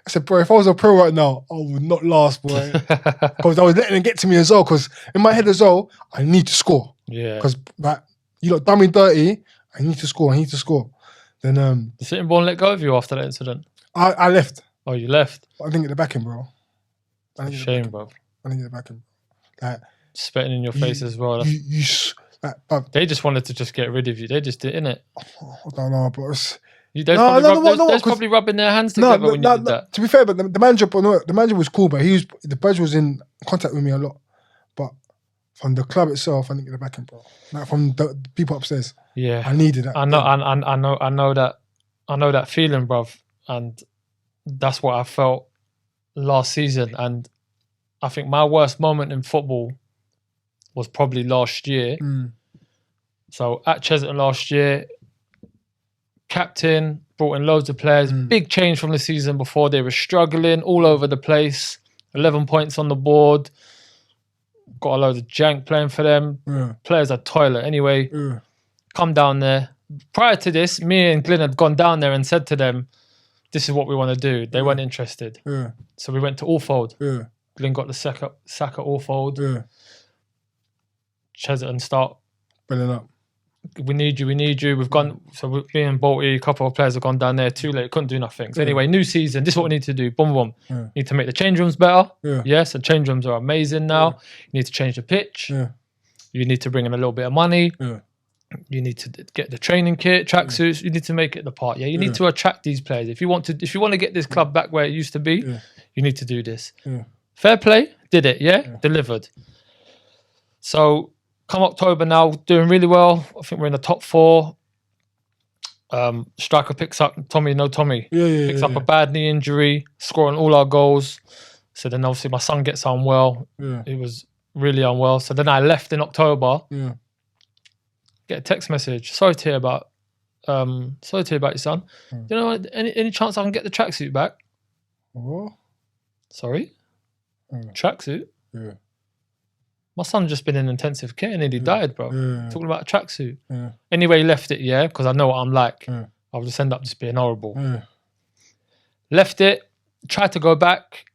I said, bro, if I was a pro right now, I would not last, boy. Because I was letting it get to me as well. Because in my head as well, I need to score. Yeah. Because like, you lot done me dirty. I need to score. Then The sitting born let go of you after that incident. I left. Oh, you left. I didn't get the backing, bro. I didn't get the Shame, backing. bro. I didn't get the backing. Like Spitting in your face as well. like, but They just wanted to just get rid of you. They just did, innit? I don't know, but it's, They're No, probably rubbing their hands together when you did that. To be fair, but the manager was cool, but the badge was in contact with me a lot. But from the club itself, I didn't get the backing, bro. Like from the people upstairs, Yeah. I needed that. I know that feeling, bruv. And that's what I felt last season. And I think my worst moment in football was probably last year. Mm. So at Chesterton last year, captain, brought in loads of players. Big change from the season before. They were struggling all over the place. 11 points on the board. Got a load of jank playing for them. Yeah. Players are toilet anyway. Yeah. Come down there. Prior to this, me and Glyn had gone down there and said to them, this is what we want to do. They weren't interested. Yeah. So we went to Allfold. Yeah. Glyn got the sack at Allfold. Yeah. Chesterton start. Brilliant up. We need you. We've gone. So me and Bolty, a couple of players have gone down there too late. Couldn't do nothing. So anyway, new season. This is what we need to do. Boom, boom. Yeah. Need to make the change rooms better. Yeah. Yes, the change rooms are amazing now. You need to change the pitch. Yeah. You need to bring in a little bit of money. Yeah. You need to get the training kit, tracksuits. You need to make it the part. Yeah, you need to attract these players. If you want to get this club back where it used to be, you need to do this. Yeah. Fair play, did it? Yeah, delivered. So come October now, doing really well. I think we're in the top 4. Striker picks up Tommy. Picks up a bad knee injury, scoring all our goals. So then obviously my son gets unwell. Yeah. He was really unwell. So then I left in October. Yeah. Get a text message. Sorry to hear about your son. Do you know any chance I can get the tracksuit back? What? Sorry? Tracksuit? Yeah. My son's just been in intensive care and he died, bro. Yeah. Talking about a tracksuit. Yeah. Anyway, left it, because I know what I'm like. Yeah. I'll just end up just being horrible. Yeah. Left it, tried to go back.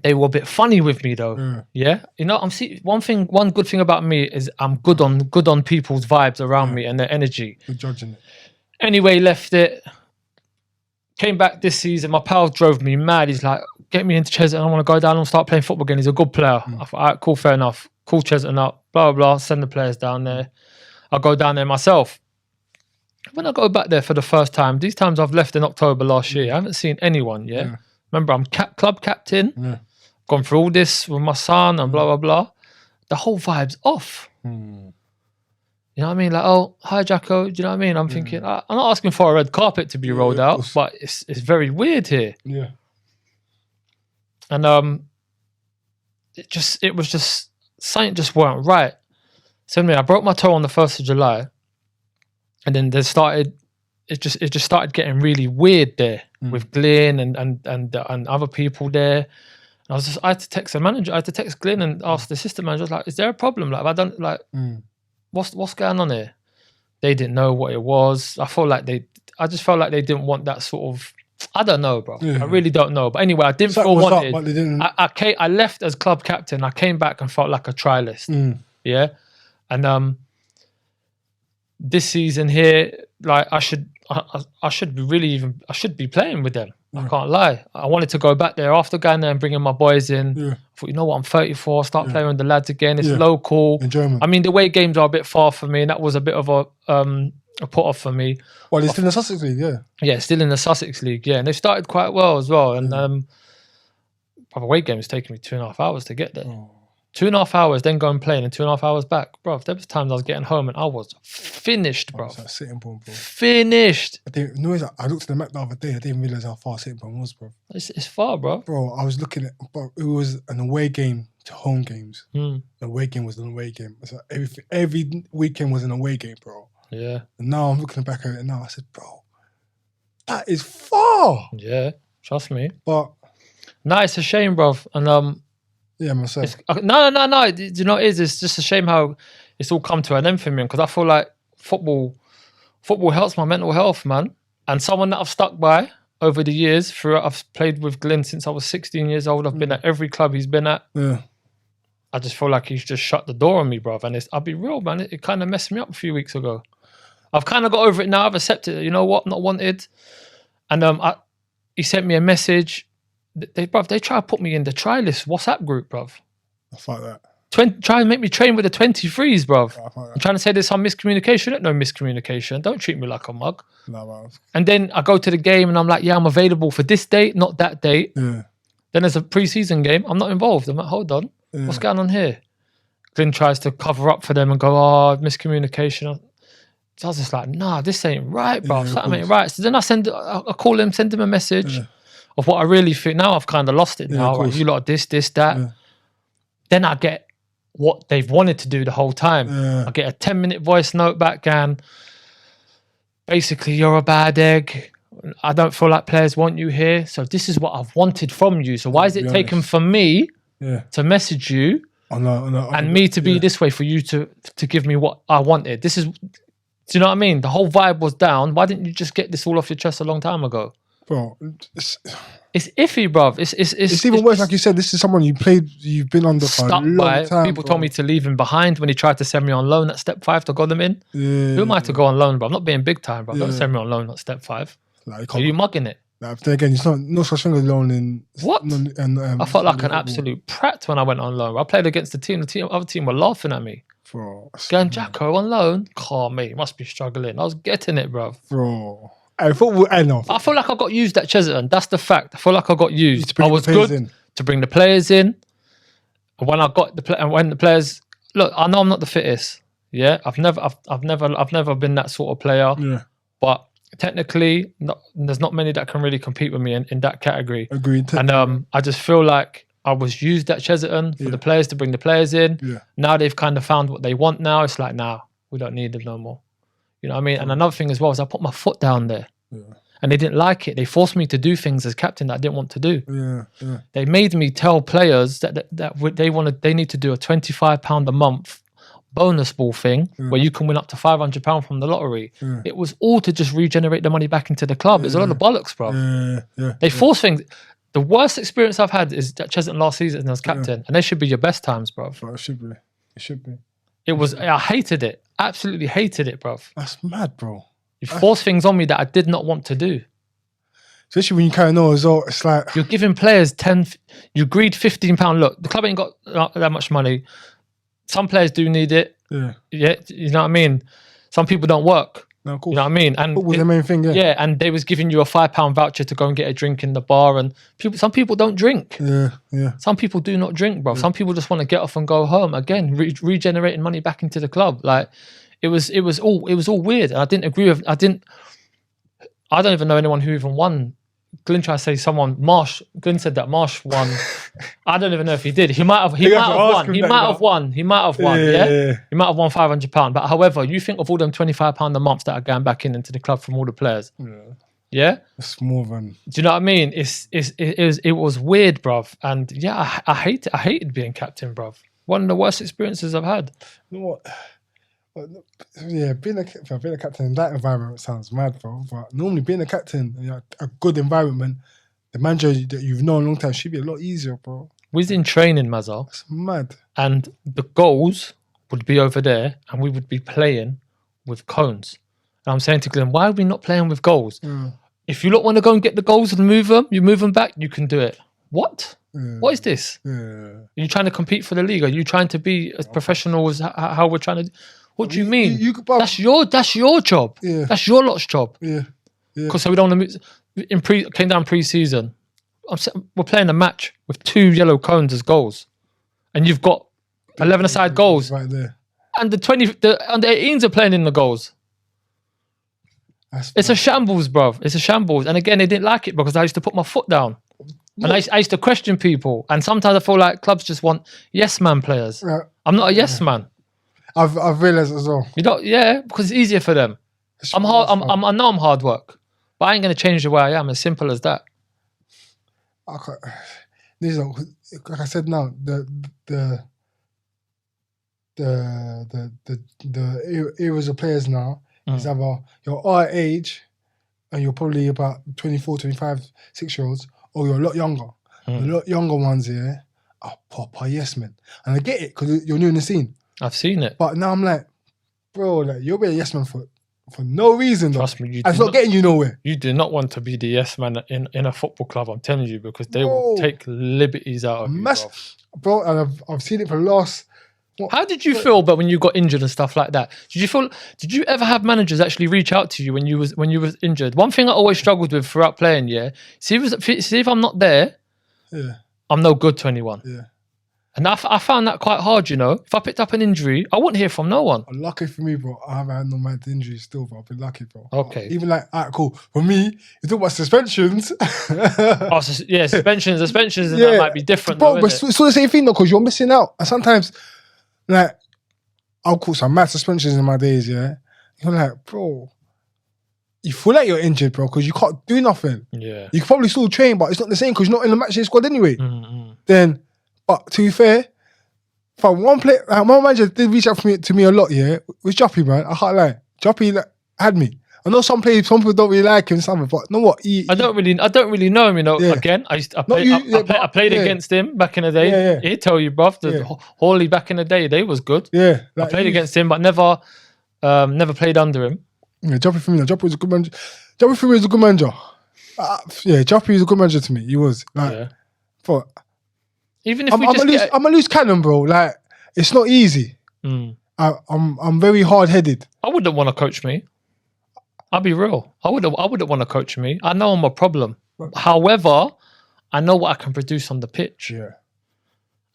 They were a bit funny with me though. Yeah. You know, one good thing about me is I'm good on people's vibes around me and their energy. You're judging it. Anyway, left it. Came back this season. My pal drove me mad. He's like, get me into Chesterton. I want to go down and start playing football again. He's a good player. I thought, all right, cool, fair enough. Call Chesterton up, blah, blah, blah. Send the players down there. I'll go down there myself. When I go back there for the first time, these times I've left in October last year, I haven't seen anyone yet. Yeah. Remember, I'm club captain. Yeah. Gone through all this with my son and blah, blah, blah. The whole vibe's off. You know what I mean? Like, oh, hi, Jacko. Do you know what I mean? I'm thinking, I'm not asking for a red carpet to be rolled out, but it's very weird here. Yeah. And it was just something just weren't right. So anyway, I broke my toe on the 1st of July, and then it just started getting really weird there with Glyn and other people there. And I had to text the manager. I had to text Glyn and ask the assistant manager, like, is there a problem? Like, have I done like, what's going on here? They didn't know what it was. I just felt like they didn't want that sort of. I don't know, bro. Yeah. I really don't know. But anyway, I didn't feel wanted. But they didn't. I left as club captain. I came back and felt like a trialist. Yeah, and this season here, like I should be playing with them. I can't lie. I wanted to go back there after going there and bringing my boys in. Yeah. I thought, you know what, I'm 34, start playing with the lads again. It's local. Enjoyment. I mean, the away games are a bit far for me, and that was a bit of a put off for me. Well, it's still in the Sussex League, yeah. Yeah, still in the Sussex League, yeah. And they started quite well as well. And away games taking me 2.5 hours to get there. 2.5 hours, then go and play, and 2.5 hours back. Bro, there was times I was getting home and I was finished, bro. Like Sittingbourne, bro. Finished. I looked at the map the other day. I didn't realise how far Sittingbourne was, bro. It's far, bro. Bro, I was looking at, bro, it was an away game to home games. The away game was an away game. So every weekend was an away game, bro. Yeah. And now I'm looking back at it now. I said, bro, that is far. Yeah, trust me. But no, it's a shame, bro. And yeah, myself. No. Do you know what it is? It's just a shame how it's all come to an end for me, because I feel like football helps my mental health, man. And someone that I've stuck by over the years, I've played with Glyn since I was 16 years old. I've been at every club he's been at. Yeah. I just feel like he's just shut the door on me, bro. And I'll be real, man. It kind of messed me up a few weeks ago. I've kind of got over it now. I've accepted it. You know what? Not wanted. And he sent me a message. They try to put me in the trialist WhatsApp group, bruv. I fight that. Try and make me train with the 23s, bruv. I'm trying to say there's some miscommunication. No miscommunication. Don't treat me like a mug. No, man. And then I go to the game and I'm like, yeah, I'm available for this date, not that date. Yeah. Then there's a pre-season game. I'm not involved. I'm like, hold on. Yeah. What's going on here? Glyn tries to cover up for them and go, oh, miscommunication. So I was just like, nah, this ain't right, bruv. Something ain't right. So then I call him, send him a message. Yeah. Of what I really think. Now I've kind of lost it now. Right? You lot are this, that. Yeah. Then I get what they've wanted to do the whole time. Yeah. I get a 10-minute voice note back and basically, you're a bad egg. I don't feel like players want you here. So this is what I've wanted from you. So why is it taken for me to message you and me to be this way for you to give me what I wanted? This is, do you know what I mean? The whole vibe was down. Why didn't you just get this all off your chest a long time ago? Bro, it's iffy, bruv. It's even worse. Like you said, this is someone you've been under for a long time. People told me to leave him behind when he tried to send me on loan at Step 5 to go them in. Yeah, who am I to go on loan, bro? I'm not being big time, bro. Don't send me on loan at Step 5. Like, are you mugging it? Like, then again, it's no such thing as loan in what? I felt like an absolute prat when I went on loan. I played against the team. The other team were laughing at me. Bro, going Jacko on loan. Oh, mate, you must be struggling. I was getting it, bro. Bro. I feel like I got used at Chesterton. That's the fact. I feel like I got used. I was good to bring the players in. And when I got when the players look, I know I'm not the fittest. Yeah, I've never been that sort of player. Yeah. But technically, there's not many that can really compete with me in that category. Agreed. And I just feel like I was used at Chesterton for the players to bring the players in. Yeah. Now they've kind of found what they want. Now it's like, nah, we don't need them no more. You know what I mean? And another thing as well is I put my foot down there. Yeah. And they didn't like it. They forced me to do things as captain that I didn't want to do. Yeah. They made me tell players that they need to do a £25 a month bonus ball thing where you can win up to £500 from the lottery. Yeah. It was all to just regenerate the money back into the club. It's a lot of bollocks, bro. Yeah. They force things. The worst experience I've had is at Chesterton last season as captain, and they should be your best times, bro. But it should be. It should be. It was. I hated it. Absolutely hated it, bro. That's mad, bro. You force things on me that I did not want to do. Especially when you kind of know as well, it's like... You're giving players 10... You agreed £15. Look, the club ain't got that much money. Some players do need it. Yeah. Yeah, you know what I mean? Some people don't work. No, of course. You know what I mean? And What was the main thing? yeah, and they was giving you a £5 voucher to go and get a drink in the bar, and some people don't drink. Yeah. Some people do not drink, bro. Some people just want to get off and go home. Again, regenerating money back into the club. Like it was all weird. And I didn't agree with. I don't even know anyone who even won. Glyn tried to say someone. Glyn said that Marsh won. I don't even know if he did. He might have won. He might have won. Yeah. He might have won £500. But however, you think of all them £25 a month that are going back into the club from all the players. Yeah. It's more than... Do you know what I mean? It was weird, bruv. And yeah, I hated being captain, bruv. One of the worst experiences I've had. You know what? Yeah, being a captain in that environment sounds mad, bro. But normally being a captain in a good environment, the manager that you've known a long time should be a lot easier, bro. We was in training, Mazza. It's mad. And the goals would be over there and we would be playing with cones. And I'm saying to Glenn, why are we not playing with goals? If you lot want to go and get the goals and move them, you move them back, you can do it. What? What is this? Are you trying to compete for the league? Are you trying to be as professional as how we're trying to... What do you mean? That's your job. Yeah. That's your lot's job. Yeah. Because so we don't want to came down pre-season. We're playing a match with 2 yellow cones as goals, and you've got 11-a-side goals right there, and the under 18s are playing in the goals. It's a shambles, bruv. It's a shambles. And again, they didn't like it because I used to put my foot down, and I used to question people. And sometimes I feel like clubs just want yes man players. I'm not a yes man. I've realised as well. You don't, because it's easier for them. I know I'm hard work, but I ain't gonna change the way I am. As simple as that. Like I said, now the eras of players now is either you're our age and you're probably about 24, 25, 6-year-olds, or you're a lot younger. The lot younger ones here are proper yes men, and I get it because you're new in the scene. I've seen it. But now I'm like, bro, like you'll be a yes man for no reason. Trust me, it's not getting you nowhere. You do not want to be the yes man in a football club, I'm telling you, because they will take liberties out of you, bro. And I've seen it for the last... How did you feel but when you got injured and stuff like that? Did you ever have managers actually reach out to you when you was injured? One thing I always struggled with throughout playing, see if I'm not there, I'm no good to anyone. Yeah. And I found that quite hard, you know. If I picked up an injury, I wouldn't hear from no one. Lucky for me, bro, I haven't had no mad injuries still, but I've been lucky, bro. Okay. Even like, all right, cool. For me, you talk about suspensions. Suspensions and that might be different, bro, though, but it's still the same thing, though, because you're missing out. And sometimes, like, I'll call some mad suspensions in my days, You're like, bro, you feel like you're injured, bro, because you can't do nothing. Yeah. You can probably still train, but it's not the same because you're not in the match day squad anyway. Mm-hmm. But to be fair, from one player, my manager did reach out to me a lot, with Joppy, man. I can't lie. Joppy had me. I know some people don't really like him, something, but you know what? I don't really know him, you know. Again, I played against him back in the day. He'd tell you, bruv, Hawley back in the day, they was good. Yeah. I played against him, but never played under him. Yeah, Joppy for me, Joppy was a good manager. Joppy for me was a good manager. Joppy was a good manager to me. He was. But even if I'm a loose cannon, bro. Like, it's not easy. I'm very hard-headed. I wouldn't want to coach me. I'll be real. I wouldn't want to coach me. I know I'm a problem. However, I know what I can produce on the pitch. Yeah.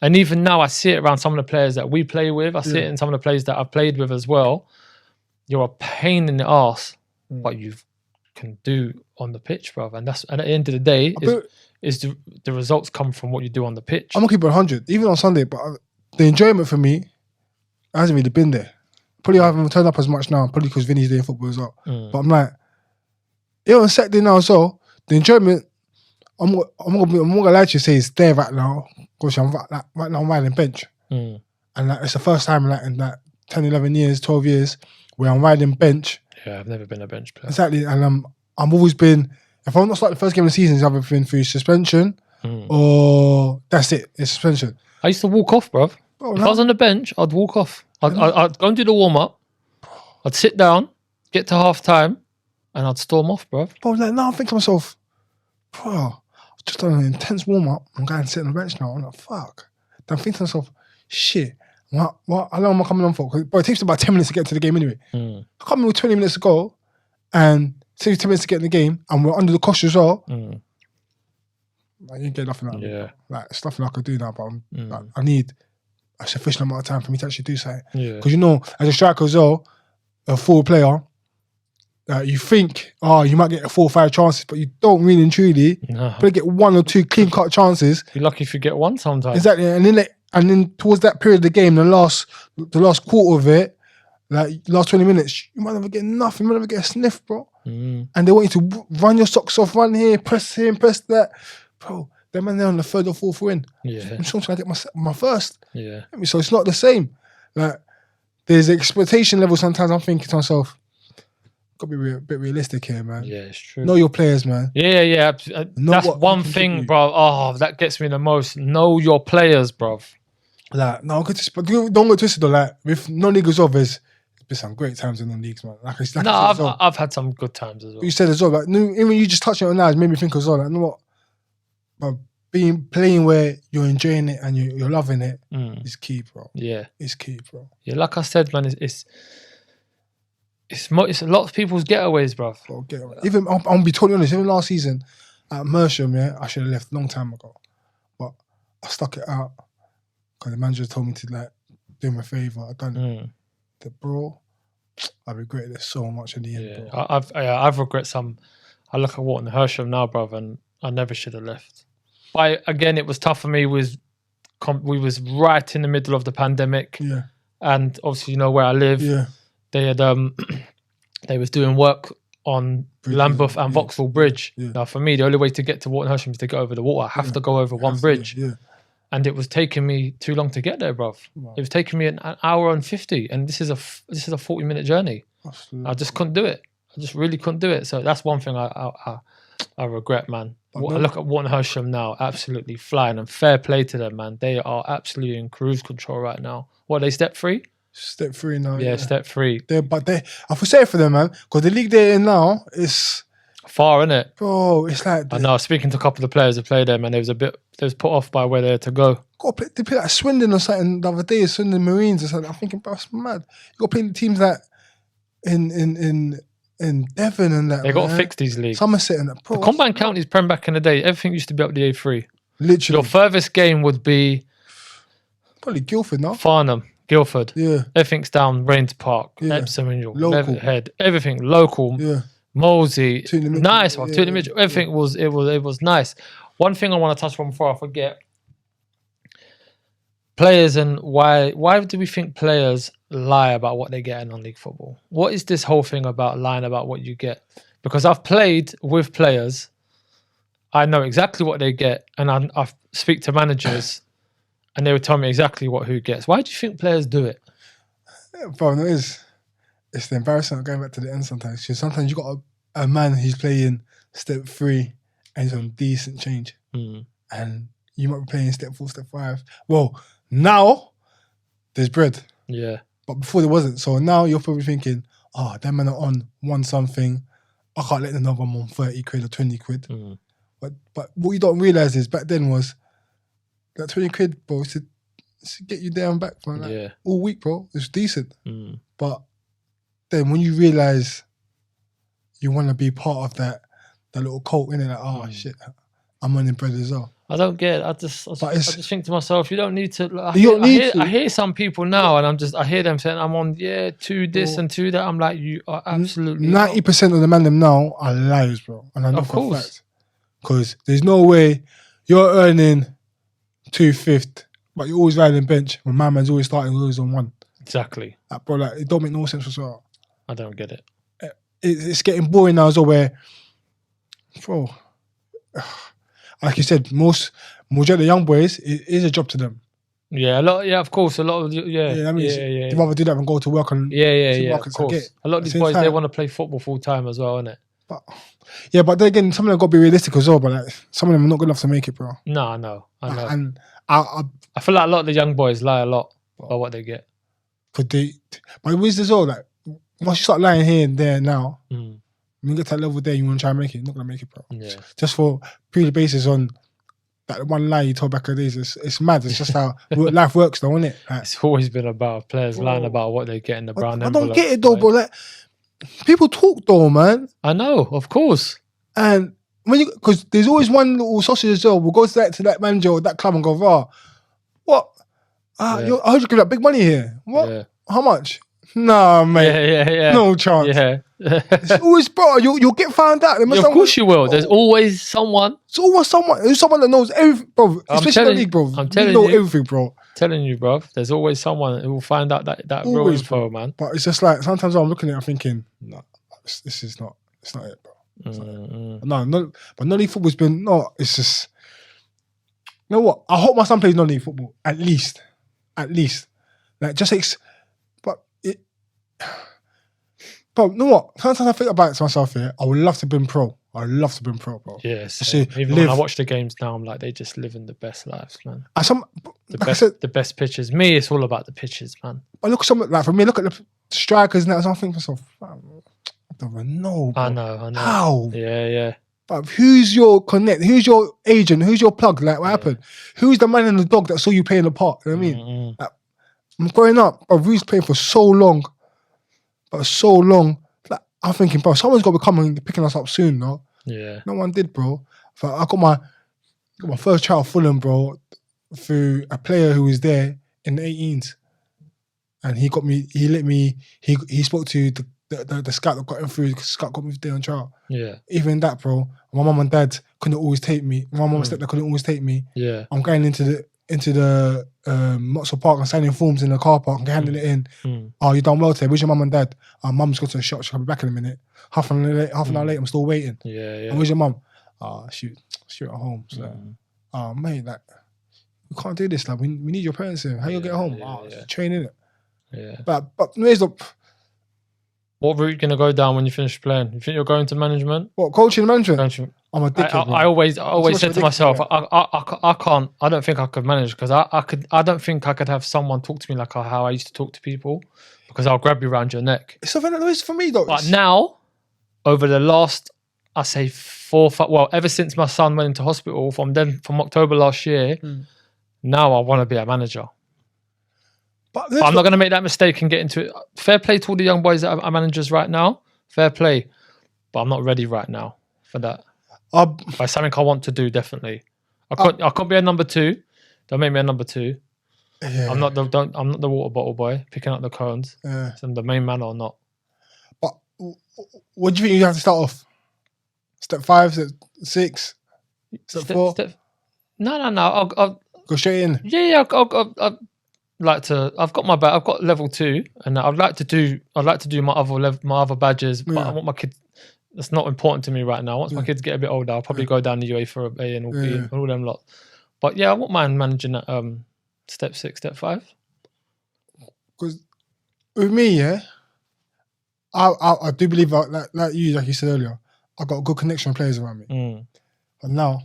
And even now, I see it around some of the players that we play with. I see it in some of the players that I've played with as well. You're a pain in the arse, but you can do on the pitch, brother. And at the end of the day, the results come from what you do on the pitch. I'm gonna keep it 100, even on Sunday. But the enjoyment for me hasn't really been there. Probably I haven't turned up as much now, probably because Vinny's doing football as well. But I'm like, on Saturday now as well, the enjoyment, I'm not gonna lie to you, say it's there right now, because I'm right now I'm riding bench. And it's the first time in 10, 11 years, 12 years, where I'm riding bench. Yeah, I've never been a bench player. Exactly, and I've always been, if I'm not starting the first game of the season, it's either been through suspension or that's it, it's suspension. I used to walk off, bruv. If I was on the bench, I'd walk off. I'd go and do the warm-up. I'd sit down, get to half-time, and I'd storm off, bruv. Bro, like, now I'm thinking to myself, bro, I've just done an intense warm-up. I'm going to sit on the bench now. I'm like, fuck. Then I'm thinking to myself, shit, what, how long am I coming on for? Bro, it takes about 10 minutes to get to the game anyway. I come in with 20 minutes to go, and it takes 10 minutes to get in the game, and we're under the cosh as well. I didn't get nothing out of it. Like, it's nothing I could do now, but like, I need a sufficient amount of time for me to actually do something. Because, you know, as a striker as well, a forward player, you think, you might get 4 or 5 chances, but you don't really and truly. Probably get 1 or 2 clean-cut chances. Be lucky if you get one sometimes. Exactly. And then towards that period of the game, the last quarter of it, like last 20 minutes, you might never get nothing. You might never get a sniff, bro. And they want you to run your socks off, run here, press that. Bro, them man there on the 3rd or 4th win. I'm sure I'm trying to get my first. So it's not the same. Like, there's an expectation level sometimes. I'm thinking to myself, got to be a bit realistic here, man. Yeah, it's true. Know your players, man. Yeah. That's one thing, bro. Oh, that gets me the most. Know your players, bro. Like, no, but don't get twisted though. Like, with non-leagues off, there's been some great times in non-leagues, man. I've had some good times as well. You said as well, like, even you just touching it on now, it made me think as well. Like, you know what? But playing where you're enjoying it and you're loving it is key, bro. Yeah, it's key, bro. Yeah, like I said, man, it's a lot of people's getaways, bro. Even I'm gonna be totally honest. Even last season at Mersham, I should have left a long time ago, but I stuck it out because the manager told me to like do him a favor. I done it, bro. I regretted it so much in the end, bro. I've regret some. I look at Wharton Hersham now, bro, and I never should have left. But again, it was tough for me. We was right in the middle of the pandemic, and obviously, you know where I live. They had they was doing work on Lambeth and Vauxhall Bridge. Now, for me, the only way to get to Wharton Hersham is to go over the water. I have to go over one bridge, and it was taking me too long to get there, bruv. Wow. It was taking me an hour and 50, and this is a 40-minute journey. Absolutely. I just couldn't do it. I just really couldn't do it. So that's one thing I regret, man. I look at Wharton Hersham now, absolutely flying, and fair play to them, man. They are absolutely in cruise control right now. What, are they step 3? Step 3 now. Yeah, step 3. I feel sorry for them, man, because the league they're in now is far, isn't it? Bro, it's like I know. Speaking to a couple of the players who played there, man, they was put off by where they're to go. They play like Swindon or something the other day, Swindon Marines or something. I'm thinking, bro, it's mad. You got to play the teams that in Devon and that. They got to fix these leagues. Somerset and that. Bro, the Combined Counties Prem back in the day, everything used to be up the A3. Literally. Your furthest game would be probably Guildford, no? Farnham, Guildford. Yeah. Everything's down Rains Park, Epsom, Leatherhead, everything local. Yeah. Molesey, nice one. Tooting Mitchell, everything was nice. One thing I want to touch on before I forget: players and why do we think players lie about what they get in non-league football? What is this whole thing about lying about what you get? Because I've played with players, I know exactly what they get, and I speak to managers, and they would tell me exactly who gets. Why do you think players do it? Bro, no, it's the embarrassment of going back to the end sometimes. Because sometimes you got a man who's playing step 3 and he's on decent change. And you might be playing step 4, step 5. Well, now there's bread. Yeah. But before there wasn't. So now you're probably thinking, that man are on one something. I can't let them know I'm on 30 quid or 20 quid. But what you don't realise is back then was that 20 quid, bro, to get you there and back for all week, bro. It's decent. But then when you realise you want to be part of that little cult, innit? Like, shit, I'm earning bread as well. I don't get it. I just think to myself, you don't need to. Like, I hear some people now, and I hear them saying, I'm on, to this and to that. I'm like, you are absolutely 90% of the men them now are liars, bro. And I know for a fact. Because there's no way you're earning 250, but you're always riding bench when my man's always starting, always on one. Exactly. Like, bro, like, it don't make no sense whatsoever. I don't get it. It's getting boring now as well, where, bro, like you said, majority of the young boys, it is a job to them. Yeah, of course, a lot of They'd rather do that than go to work on of course. A lot of these boys, they want to play football full time as well, innit? But then again, some of them got to be realistic as well. But like, some of them are not good enough to make it, bro. No, I know. And I feel like a lot of the young boys lie a lot about what they get. But it was as well, like, once you start lying here and there now, when you get to that level there, you want to try and make it, you're not going to make it, bro. Yeah. Just for purely basis on that one lie you told back in the days, it's mad. It's just how life works, though, isn't it? Like, it's always been about players lying about what they get in the brown envelope. I don't get it, though, bro. Like, people talk, though, man. I know, of course. And because there's always one little sausage as well, we'll go to that manager or that club and go, what? I heard you give that big money here. What? Yeah. How much? Nah, mate. Yeah. No chance. Yeah. It's always, bro, you'll get found out. Of course you will. There's always someone. It's always someone. There's someone that knows everything, bro. Especially the league, bro. I'm telling you. Everything, bro. Telling you, bro. There's always someone who will find out that real info, man. But it's just like, sometimes I'm looking at it, I'm thinking, no, this is not, it's not it, bro. But non-league football's been, it's just, you know what? I hope my son plays non-league football, at least. Like, just But you know what? Sometimes I think about it to myself here. I would love to be pro. Bro. Yes. Even when I watch the games now, I'm like, they just living the best lives, man. The best pitches. Me, it's all about the pitches, man. I look at some, like, for me, look at the strikers and that, so I think to myself, I don't even know, bro. I know. How? Yeah. But who's your connect? Who's your agent? Who's your plug? Like, what happened? Who's the man in the dog that saw you playing the part? You know what I mean? Like, I'm growing up, but Ruth's playing for so long. Like, I'm thinking, bro, someone's got to be coming picking us up soon, no? Yeah. No one did, bro. So I got my first trial Fulham, bro, through a player who was there in the 18s. And he spoke to the scout that got him through, because Scout got me there on trial. Yeah. Even that, bro, my mum and dad couldn't always take me. My mum and stepdad couldn't always take me. Yeah. I'm going into the Moxall Park and signing forms in the car park and handing it in. Oh, you done well today. Where's your mum and dad? Mum's got to the shop. She'll be back in a minute. Half an hour late, I'm still waiting. Yeah. And where's your mum? Shoot at home. So, mate, like, we can't do this. Like, we need your parents here. How you get home? Training it. Yeah. But here's the. What route are you gonna go down when you finish playing? You think you're going to management? What, coaching and management? I'm a dickhead. I always said to myself, I can't. I don't think I could manage, because I don't think I could have someone talk to me like how I used to talk to people, because I'll grab you around your neck. It's something that is for me, though. But now, over the last, I say 4, 5, well, ever since my son went into hospital from October last year, now I want to be a manager. But I'm not going to make that mistake and get into it. Fair play to all the young boys that are managers right now. Fair play. But I'm not ready right now for that. By something I want to do, definitely. I can't be a number 2. Don't make me a number 2. Yeah. I'm not the water bottle boy picking up the cones. Yeah. So I'm the main man or not. But what do you think you have to start off? Step 5, step 6, step 4? No. I'll go straight in. Yeah. I've got level 2, and I'd like to do my other badges, but I want my kids. That's not important to me right now. Once my kids get a bit older, I'll probably go down the UA for A and B and all them lot. But yeah, I won't mind managing that step 6, step 5. Because with me, I do believe like you said earlier, I got a good connection with players around me. But now,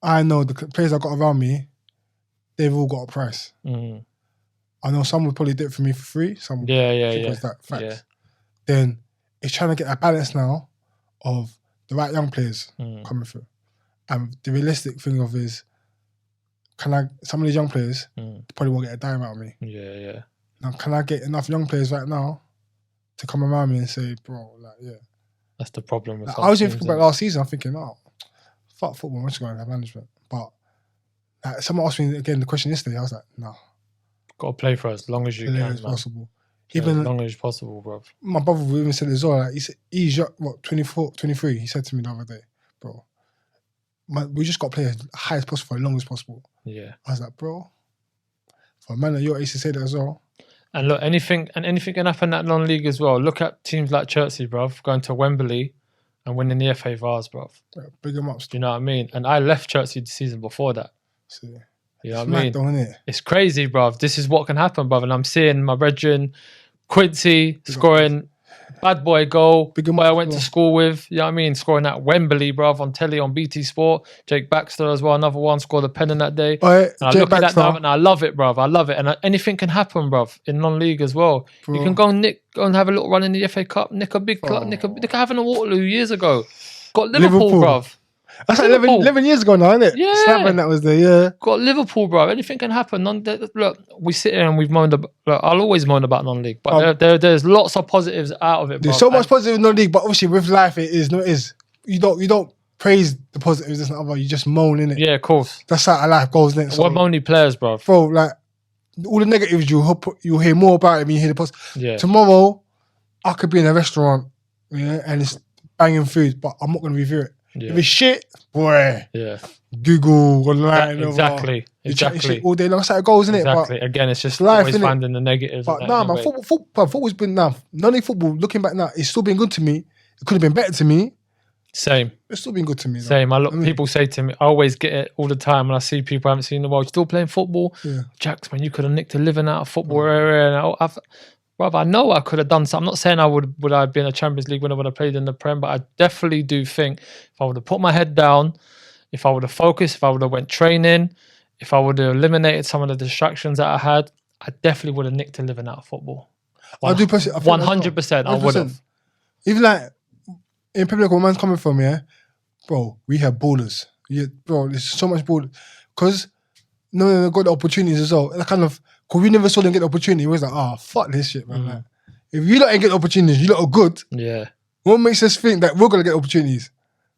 I know the players I got around me, they've all got a price. I know some would probably do it for me for free. Some that fact. Yeah. Then it's trying to get that balance now of the right young players coming through. And the realistic thing of is, some of these young players probably won't get a dime out of me. Yeah. Now, can I get enough young players right now to come around me and say, bro, That's the problem with I was even thinking about last season. I'm thinking, fuck football, I'm just going to have management. But someone asked me again the question yesterday. I was like, no. Got to play for as long as you Play can, as man. possible. Play Even as long as possible, bro. my brother even said as well, like, he's 24, 23. He said to me the other day, bro, we just got to play as high as possible for as long as possible. Yeah. I was like, bro, for a man like you, I used to say that as well. And look, anything can happen at non-league as well. Look at teams like Chertsey, bruv, going to Wembley and winning the FA Vase, bruv. Yeah, big them up. Do you know what I mean? And I left Chertsey the season before that. So, You know it's what I mean? mad though, innit? It's crazy, bruv. This is what can happen, bruv. And I'm seeing my brethren, Quincy, scoring bad boy goal. Big him Boy up I as went well. to school with, you know what I mean? Scoring at Wembley, bruv, on telly, on BT Sport. Jake Baxter as well, another one, scored a pen in that day. All right, And I Jay look at that Baxter, now and I love it, bruv. I love it. And anything can happen, bruv, in non-league as well. bro. You can go and have a little run in the FA Cup, nick a big club, nick a having a Waterloo years ago. Got Liverpool, Liverpool. bruv. That's like Liverpool. 11 years ago now, isn't it? Yeah. Slaven that was there, yeah. Got Liverpool, bro. Anything can happen. Look, we sit here and we've moaned about. Look, I'll always moan about non-league, but there's lots of positives out of it. There's bruv. so much positive in the league, but obviously with life it is. No, it is. You don't praise the positives. It's not about you just moan in it. Yeah, of course. That's how life goes, isn't it? So, We're moany players, bro. bro, like all the negatives you'll hear more about it when you hear the positive. Yeah, Tomorrow, I could be in a restaurant, yeah, and it's banging food, but I'm not gonna review it. If yeah, it's shit, boy, yeah. Google online, Exactly, you chatting exactly, shit all day long. That's how it goes, isn't it? exactly. Again, it's just life, always innit? finding the negatives. But of nah, that man, anyway. football's been non-league football. Looking back now, it's still been good to me. It could have been better to me. Same, It's still been good to me. Though. same. I mean- People say to me, I always get it all the time when I see people I haven't seen in a while. Still playing football, Yeah. Jax, man, you could have nicked a living out of football area. And I know I could have done something. I'm not saying I would have been a Champions League winner when I played in the Prem, but I definitely do think if I would have put my head down, if I would have focused, if I would have went training, if I would have eliminated some of the distractions that I had, I definitely would have nicked a living out of football. I do personally. I think that's 100%, I would have. 100%. Even like in Premier League, where man's coming from, yeah, bro, we have ballers. Yeah, bro, there's so much ball because no, got the opportunities as well. That kind of because we never saw them get the opportunity. It was like, fuck this shit, man. Like, if you lot ain't get the opportunities, you lot are good. Yeah. What makes us think that we're gonna get opportunities?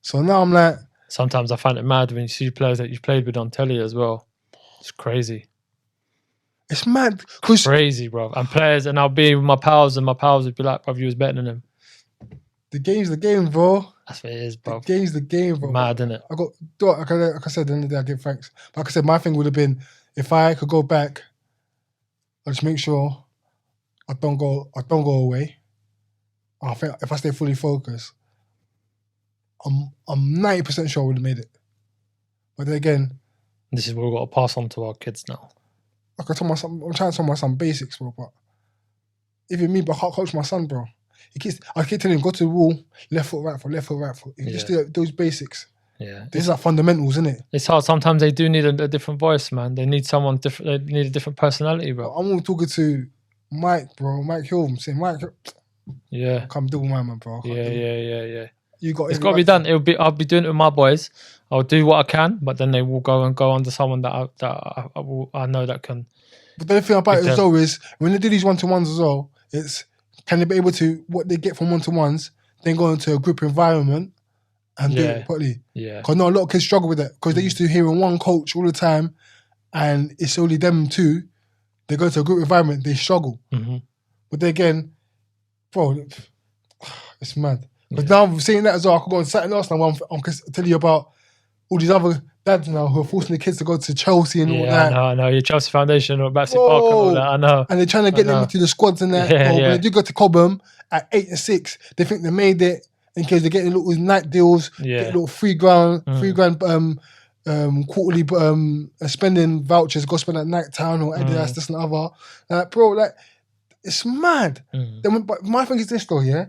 So now I'm like, Sometimes I find it mad when you see players that you've played with on telly as well. It's crazy. it's mad because Crazy, bro. And players, and I'll be with my pals, and my pals would be like, bro, you was better than him. the game's the game, bro. That's what it is, The bro. game's the game, bro. Mad, innit? I got, like I said, at the end of the day, I give thanks. But like I said, my thing would have been if I could go back, I'll just make sure I don't go away. I think if I stay fully focused, I'm 90% sure I would have made it. But then again, This is what we've got to pass on to our kids now. like I told my son, I'm trying to tell my son basics, bro. But even me, but I can't coach my son, bro. I keep telling him, go to the wall, left foot, right foot, left foot, right foot. If you just do those basics, Yeah. these are like fundamentals, isn't it? It's hard. Sometimes they do need a different voice, man. They need someone different. They need a different personality, bro. I'm all talking to Mike, bro. Mike Hill. I'm saying, Mike, Yeah. come do my man, bro. I can't Yeah, do it. yeah. You got It's every got to be right done. I'll be doing it with my boys. I'll do what I can, but then they will go under someone that I know that can. But the other thing about it With as well is when they do these one-to-ones as well, it's can they be able to what they get from one-to-ones, then go into a group environment and do Yeah. it properly. Yeah. Because no, a lot of kids struggle with that because they used to hearing one coach all the time, and it's only them two. They go to a group environment, they struggle. Hmm. But then again, bro, it's mad. Because now I'm seeing that as well. I could go on Saturday last night. I'm telling you about all these other dads now who are forcing the kids to go to Chelsea and all that. I know. Your Chelsea Foundation or Battersea Park and all that. I know. And they're trying to get I know. them into the squads and that. Yeah, Or yeah. when they do go to Cobham at 8 and 6, they think they made it in case they're getting little night deals, Yeah. get little $3,000 quarterly spending vouchers, go spend at night town or Adidas, this and the other. Bro, like, it's mad. Mm. Then, but my thing is this though, yeah?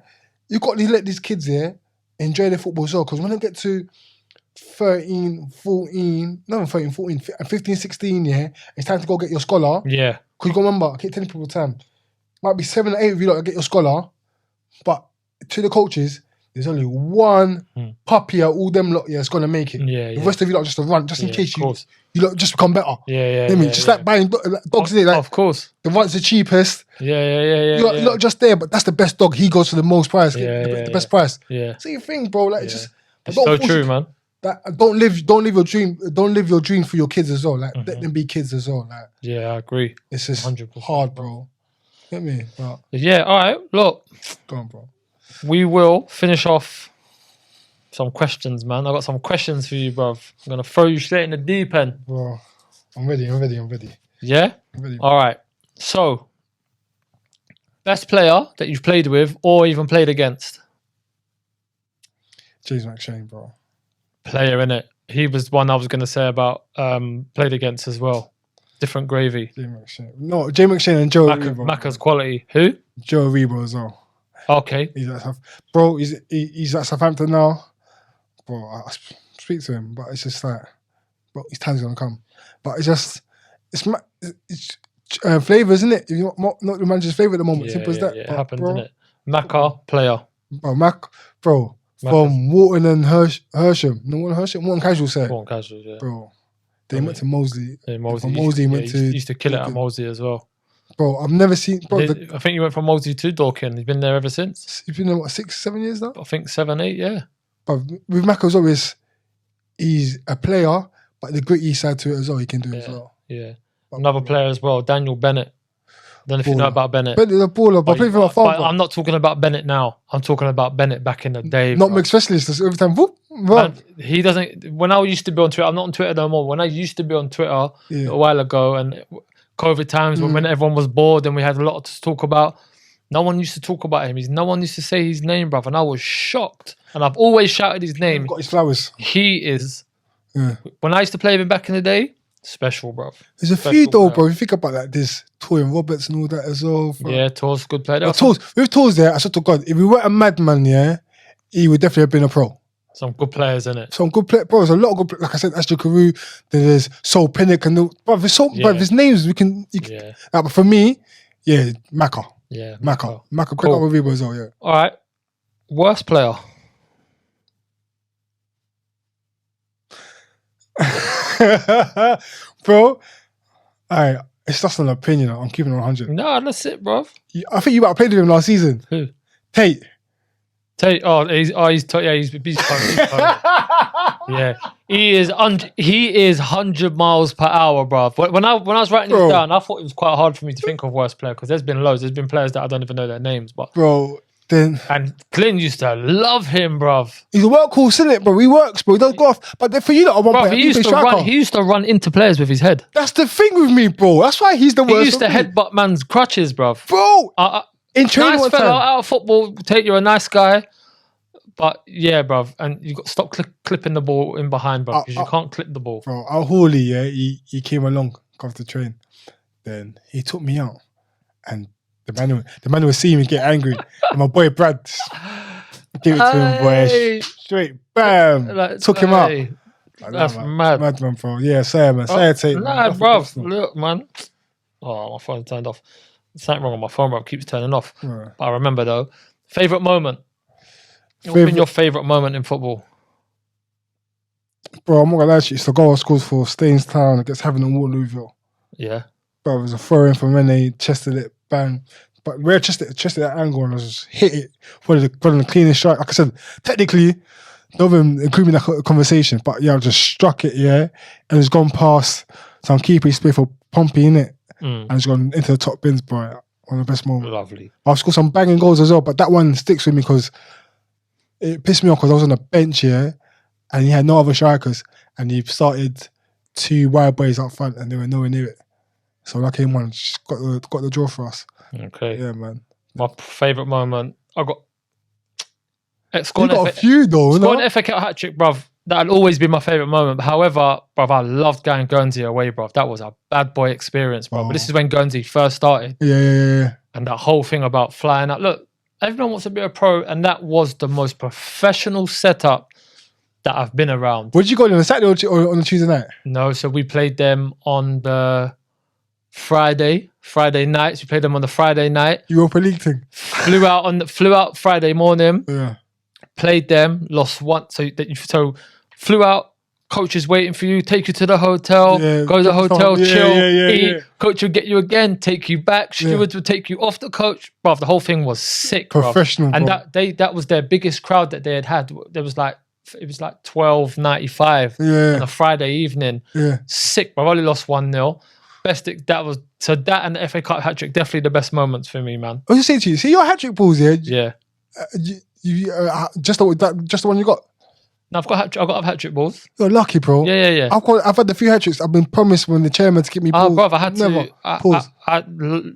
You got to let these kids here enjoy their football as well. Because when they get to 15, 16, yeah, it's time to go get your scholar. Yeah. Because you got to remember, I keep telling people all the time, might be 7 or 8 of you lot to get your scholar, but to the coaches, there's only one puppy out all them lot, yeah, it's going to make it. Yeah, The rest of you lot just to run, just in Yeah, case of course. you lot just become better. Yeah. You know what I mean? Just like buying dogs, innit? Like, Of course. the one's the cheapest. Yeah. You're not just there, but that's the best dog. He goes for the most price, Yeah, the yeah. best price. Yeah. See your thing, bro. Like, Yeah. just It's don't so force true, it. man. that don't live your dream for your kids as well. Like let them be kids as well. Like Yeah, I agree. it's just 100%, hard, bro. Get me? But Yeah, all right. Look, go on, bro. we will finish off some questions, man. I got some questions for you, bruv. I'm gonna throw you straight in the deep end. Bro, I'm ready. Yeah? I'm ready. All right. So, best player that you've played with or even played against? James McShane, bro. Player, innit? He was one I was gonna say about played against as well. Different gravy. James McShane. No, James McShane and Joe Aribo. Macca's quality. Who? Joe Aribo as well. Okay. He's at bro. He's at Southampton now. Bro, I speak to him, but it's just like, bro, his time's gonna come. But it's flavors, isn't it? If you're not the manager's favourite at the moment, simple as that. Yeah, it But, happens, bro, innit? Macca, player. Bro, bro, from Wharton and Hersham. No, Wharton Casual set. Wharton Casuals, yeah. Bro, they went to Moseley. Yeah, Moseley. From Moseley went to... Used to kill it at Moseley as well. Bro, I've never seen... Bro, I think you went from Moseley to Dorking. He's been there ever since. He's been there, what, 6, 7 years now? I think 7, 8, yeah. But with Macca's always, he's a player, but the gritty side to it as well, he can do as well. Yeah. But, Another player as well, Daniel Bennett. Don't know if you know about Bennett. Bennett's a baller, but I play for my father. But I'm not talking about Bennett now. I'm talking about Bennett back in the day. Not mixed specialist. Every time, whoop, and he doesn't. When I used to be on Twitter, I'm not on Twitter no more. When I used to be on Twitter a while ago, and COVID times when everyone was bored and we had a lot to talk about, no one used to talk about him. No one used to say his name, bruv, and I was shocked. And I've always shouted his name. Got his flowers. He is. When I used to play with him back in the day, special, bruv. There's a few though, bro. If you think about like this, Torian Roberts and all that as well. Bro. Yeah, Tor's good player. With Tor's there, I swear to God, if we weren't a madman, he would definitely have been a pro. Some good players, innit? Some good players, bro. There's a lot of good players. Like I said, Astrid Carew, there's Sol Pinnock, and bro, there's names we can. But for me, Macca. Yeah, Macca. Quick up with Rebo as well, yeah. All right. Worst player. Bro, it's just an opinion. I'm keeping it 100. No, that's it, bro. I think you might have played with him last season. Who? Tate. Oh, he's yeah. He is 100 miles per hour, bro. When I was writing this down, I thought it was quite hard for me to think of worst player because there's been loads. There's been players that I don't even know their names, but and Clint used to love him, bruv. He's a workhorse, isn't it, bro? He works, bro. He does go off. But for you, lot, one he used to run into players with his head. That's the thing with me, bro. That's why he's the worst. He used to headbutt man's crutches, bruv. Bro, in training nice fella out of football. You're a nice guy. But yeah, bruv, and you got to stop clipping the ball in behind, bruv, because you can't clip the ball. Bro, Al Hawley, he came along after the train. Then he took me out, and the man was seeing me get angry. And my boy Brad gave it to him, boy. Straight, bam, took him out. That's mad. Mad, man, bro. Yeah, say it, man. Say it, Tate. Nah, bruv, look, man. Oh, my phone turned off. There's something wrong with my phone, bruv. It keeps turning off. But I remember, though. Favourite moment? What's been your favourite moment in football? Bro, I'm not gonna lie to you. It's the goal I scored for Stainstown against Havant and Waterlooville. Yeah. Bro, it was a throw-in from Rene, chested it, bang. But where I chested that angle and I just hit it for the cleanest shot. Like I said, technically, don't even include me in that conversation. But yeah, I just struck it, and it's gone past some keeper. He's played for Pompey, innit? And it's gone into the top bins, bro. One of the best moments. Lovely. I've scored some banging goals as well, but that one sticks with me because it pissed me off because I was on the bench and he had no other strikers, and he started 2 wide boys up front, and they were nowhere near it. So that came on, just got the draw for us. Okay. Yeah, man. My favourite moment, I got. You got a few though. Scoring an FA Cup hat trick, bruv. That'll always be my favourite moment. However, bruv, I loved going Guernsey away, bruv. That was a bad boy experience, bruv. But this is when Guernsey first started. Yeah. And that whole thing about flying out. Look, everyone wants to be a pro, and that was the most professional setup that I've been around. What did you go on a Saturday or on a Tuesday night? No, so we played them on the Friday nights. We played them on the Friday night. Europa League thing. Flew out Friday morning. Yeah. Played them, lost one. So flew out. Coach is waiting for you. Take you to the hotel. Go to the hotel, chill, eat. Yeah. Coach will get you again. Take you back. Stewards will take you off the coach. Bruv, the whole thing was sick. Professional. Bruv. And that was their biggest crowd that they had. There was like it was like 12.95 Yeah. on a Friday evening. Yeah. Sick, bro. I only lost 1-0. That and the FA Cup hat trick definitely the best moments for me, man. I was just saying to you, see your hat trick balls, yeah. Yeah. Just the one you got. No, I've got hat trick balls. You're lucky, bro. Yeah. I've had a few hat tricks. I've been promised when the chairman to give me balls. Oh, bro, I had Never. to.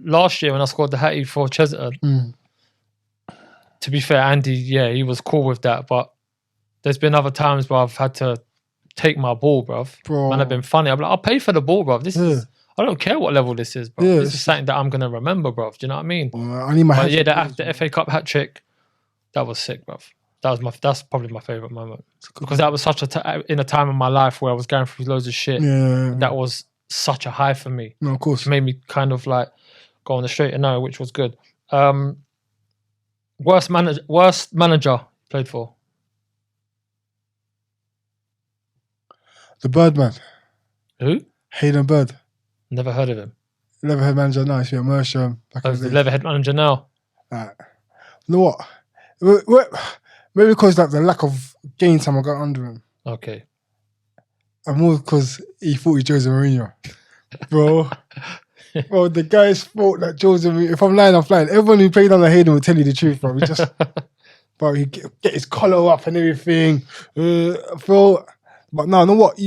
Last year when I scored the hattie for Chesterton. To be fair, Andy, he was cool with that, but there's been other times where I've had to take my ball, bruv. Bro. Man, I've been funny. I'm like, I'll pay for the ball, bruv. This is. I don't care what level this is, bro. Yeah, this is something that I'm gonna remember, bro. Do you know what I mean? I need my hat trick. The FA Cup hat trick, that was sick, bro. That's probably my favorite moment because that was such in a time of my life where I was going through loads of shit. Yeah, that was such a high for me. No, of course, it made me kind of like go on the straight and narrow, which was good. Worst manager played for? The Birdman. Who? Hayden Bird. Never heard of him. Leatherhead manager now. He's been at Mersham. The Leatherhead manager now. You know what? Maybe because like the lack of game time I got under him. Okay. And more because he thought he Jose Mourinho. Bro. Bro, the guys thought that Jose Mourinho, if I'm lying, I'm flying. Everyone who played under Hayden will tell you the truth, bro. He just, bro, he get his collar up and everything. Bro. But no, you know what?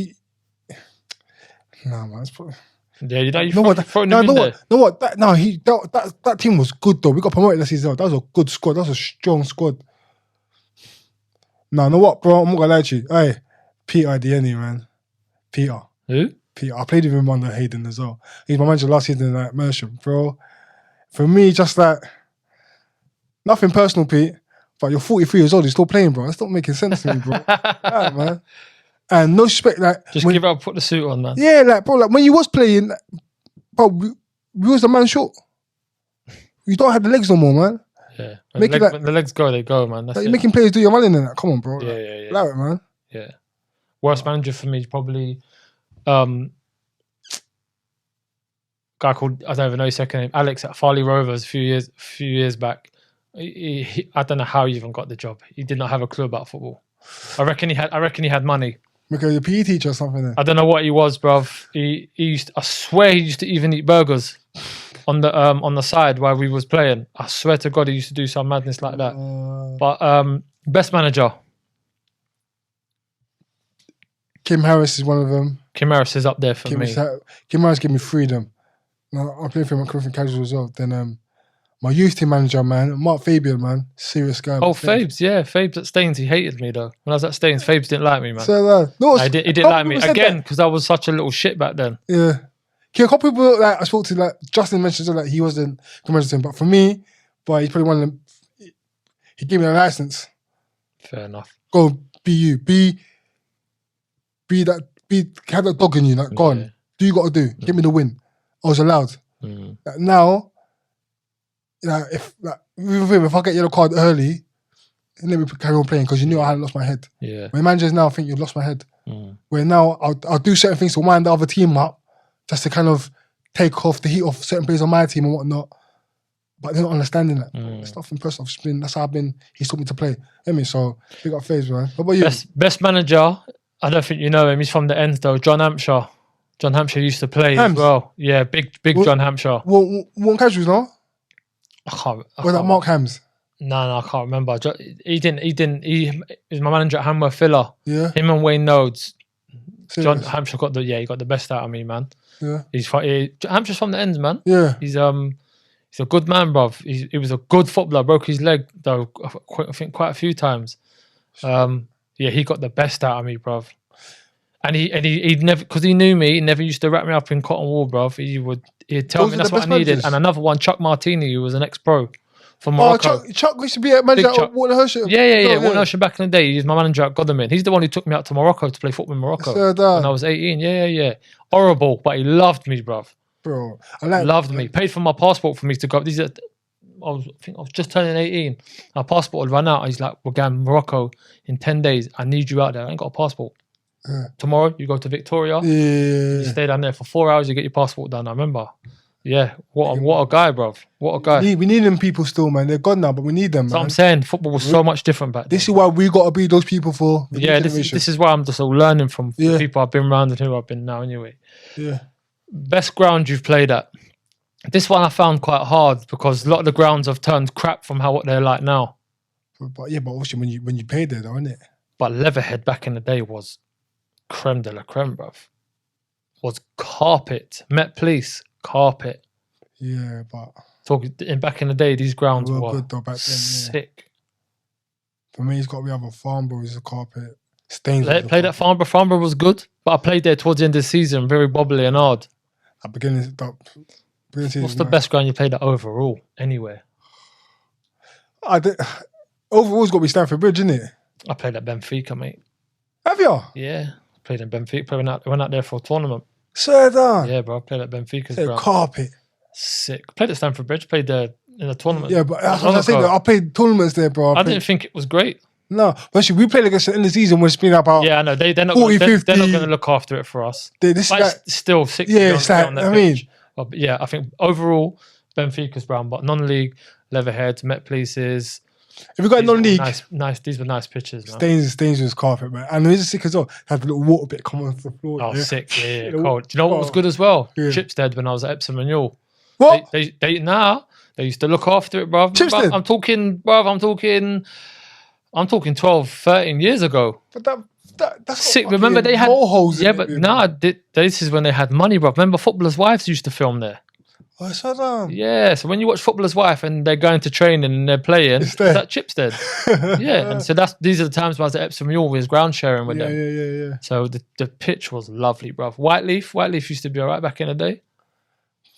Nah, man. It's probably... Yeah, you know what? That team was good though. We got promoted last season. That was a good squad. That was a strong squad. No, know what, bro? I'm not gonna lie to you. Hey, Peter Dieni, man. Peter. Who? Peter. I played with him under Hayden as well. He's my manager last season at Mersham, bro. For me, just like nothing personal, Pete. But you're 43 years old. You're still playing, bro. That's not making sense to me, bro. Right, man. And no respect, like just give up, put the suit on, man. Yeah, like bro, like when you was playing, bro, we was the man short. You don't have the legs no more, man. Yeah, when the legs go, they go, man. That's like, you're making players do your running in that. Come on, bro. Yeah. Allow it, man. Yeah. Worst manager for me is probably guy called, I don't even know his second name, Alex at Farley Rovers a few years back. I don't know how he even got the job. He did not have a clue about football. I reckon he had money. Because a PE teacher or something then. I don't know what he was, bruv. I swear he used to even eat burgers on the side while we was playing. I swear to God he used to do some madness like that. But best manager. Kim Harris is one of them. Kim Harris is up there for me. Kim Harris gave me freedom. Now, I played for him at Clifton Casual as well. Then my youth team manager, man, Mark Fabian, man, serious guy. Oh, Fabes, yeah, Fabes at Staines, he hated me though. When I was at Staines, Fabes didn't like me, man. So, he didn't like me again because I was such a little shit back then. Yeah, a couple people like I spoke to, like Justin mentioned, like he wasn't commenting, but for me, boy, he's probably one of them. He gave me a license. Fair enough. Go be you, have that dog in you, like go on, do you got to do? Give me the win. I was allowed. Like, now. If I get yellow card early, let me carry on playing because you knew I had lost my head. Yeah. When managers now think you've lost my head. Where now I'll do certain things to wind the other team up just to kind of take off the heat off certain players on my team and whatnot. But they're not understanding that. It's nothing personal. That's how he's taught me to play. So big up FaZe, man. What about you? Best manager, I don't think you know him. He's from the ends though. John Hampshire. John Hampshire used to play as well. Yeah, big John Hampshire. What casuals now? I can't. Was that Mark Hams? No, I can't remember. He was my manager at Hanworth Villa. Yeah. Him and Wayne Nodes. John Hampshire got the best out of me, man. Yeah. Hampshire's from the ends, man. Yeah. He's a good man, bruv. He was a good footballer. Broke his leg though, I think quite a few times. He got the best out of me, bruv. And he'd never, because he knew me, he never used to wrap me up in cotton wool, bruv. He'd tell me that's what I needed. And another one, Chuck Martini, who was an ex-pro from Morocco. Chuck used to be a manager at Walton Hersham. Yeah. Walton Hersham back in the day. He was my manager at Godalming. He's the one who took me out to Morocco to play football in Morocco when I was 18. Yeah. Horrible, but he loved me, bruv. Bro, loved me. Paid for my passport for me to go. I think I was just turning 18. My passport had run out. He's like, we're going to Morocco in 10 days. I need you out there. I ain't got a passport. Tomorrow you go to Victoria. You stay down there for 4 hours. You get your passport done. I remember. Yeah, what a guy, bruv. What a guy. We need them people still, man. They're gone now, but we need them, That's what man. I'm saying. Football was so much different back then. This is why we got to be those people for the new Yeah, generation. this is why I'm just all learning from the Yeah. people I've been around and who I've been now anyway. Yeah. Best ground you've played at? This one I found quite hard because a lot of the grounds have turned crap from what they're like now. But obviously when you played there, though, isn't it? But Leatherhead back in the day was creme de la creme, bruv. Was carpet. Met Police, carpet. Yeah, but Back in the day, these grounds we were good though back then. Yeah. sick. For me, it's got to be either Farnborough is a carpet. Staines. Played at Farnborough. Farnborough was good, but I played there towards the end of the season, very bobbly and hard. At beginning season, What's the best ground you played at overall, anywhere? Overall, it's got to be Stamford Bridge, isn't it? I played at Benfica, mate. Have you? Yeah, played in Benfica. Went out there for a tournament. Sir, Dan. Yeah, bro. I played at Benfica's ground. Carpet. Sick. Played at Stamford Bridge. Played there in a tournament. Yeah, but that's what I think. I played tournaments there, bro. I didn't think it was great. No, but actually, we played against the end of the season when it's been about. Yeah, I know. They're not 40, they're not 50. going to look after it for us. This But guy, it's still sick. yeah, it's like, I mean. But yeah, I think overall, Benfica's ground, but non-league, Leatherhead, Met Places. If we got non-league, nice. These were nice pictures, man. Staines was carpet, man. And it was sick as well. Had the little water bit come onto the floor. Oh, yeah. sick. Yeah, cold. Do you know what was good as well? Yeah. Chipstead when I was at Epsom and Ewell. What? They used to look after it, bruv. Chipstead? I'm talking 12, 13 years ago. But that's Sick. Remember they had holes. Yeah, but this is when they had money, bruv. Remember Footballers' Wives used to film there. Oh, so damn. Yeah, so when you watch Footballer's Wife and they're going to training and they're playing, it's at Chipstead. Yeah, and so these are the times when I was at Epsom Ewell with ground sharing with them. Yeah. So the pitch was lovely, bruv. Whiteleaf used to be alright back in the day.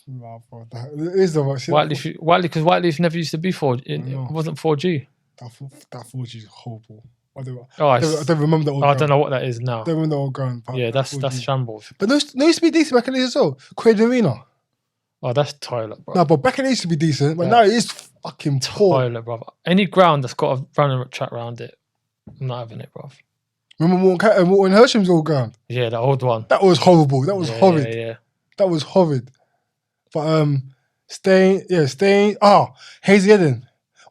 No, bro, that is the much. Because Whiteleaf never used to be 4G. It wasn't 4G. That 4G is horrible. I don't remember the old I don't know what that is now. I don't remember the old ground. Yeah, that's shambles. But there used to be decent back in the day as well. Quaid Arena. Oh, that's toilet, bro. No, but back in the day used to be decent. But now it is fucking poor. Toilet, bro. Any ground that's got a running track around it, I'm not having it, bro. Remember Morton Hersham's old ground? Yeah, the old one. That was horrible. That was horrid. Yeah. That was horrid. But Stain. Hazy Eden.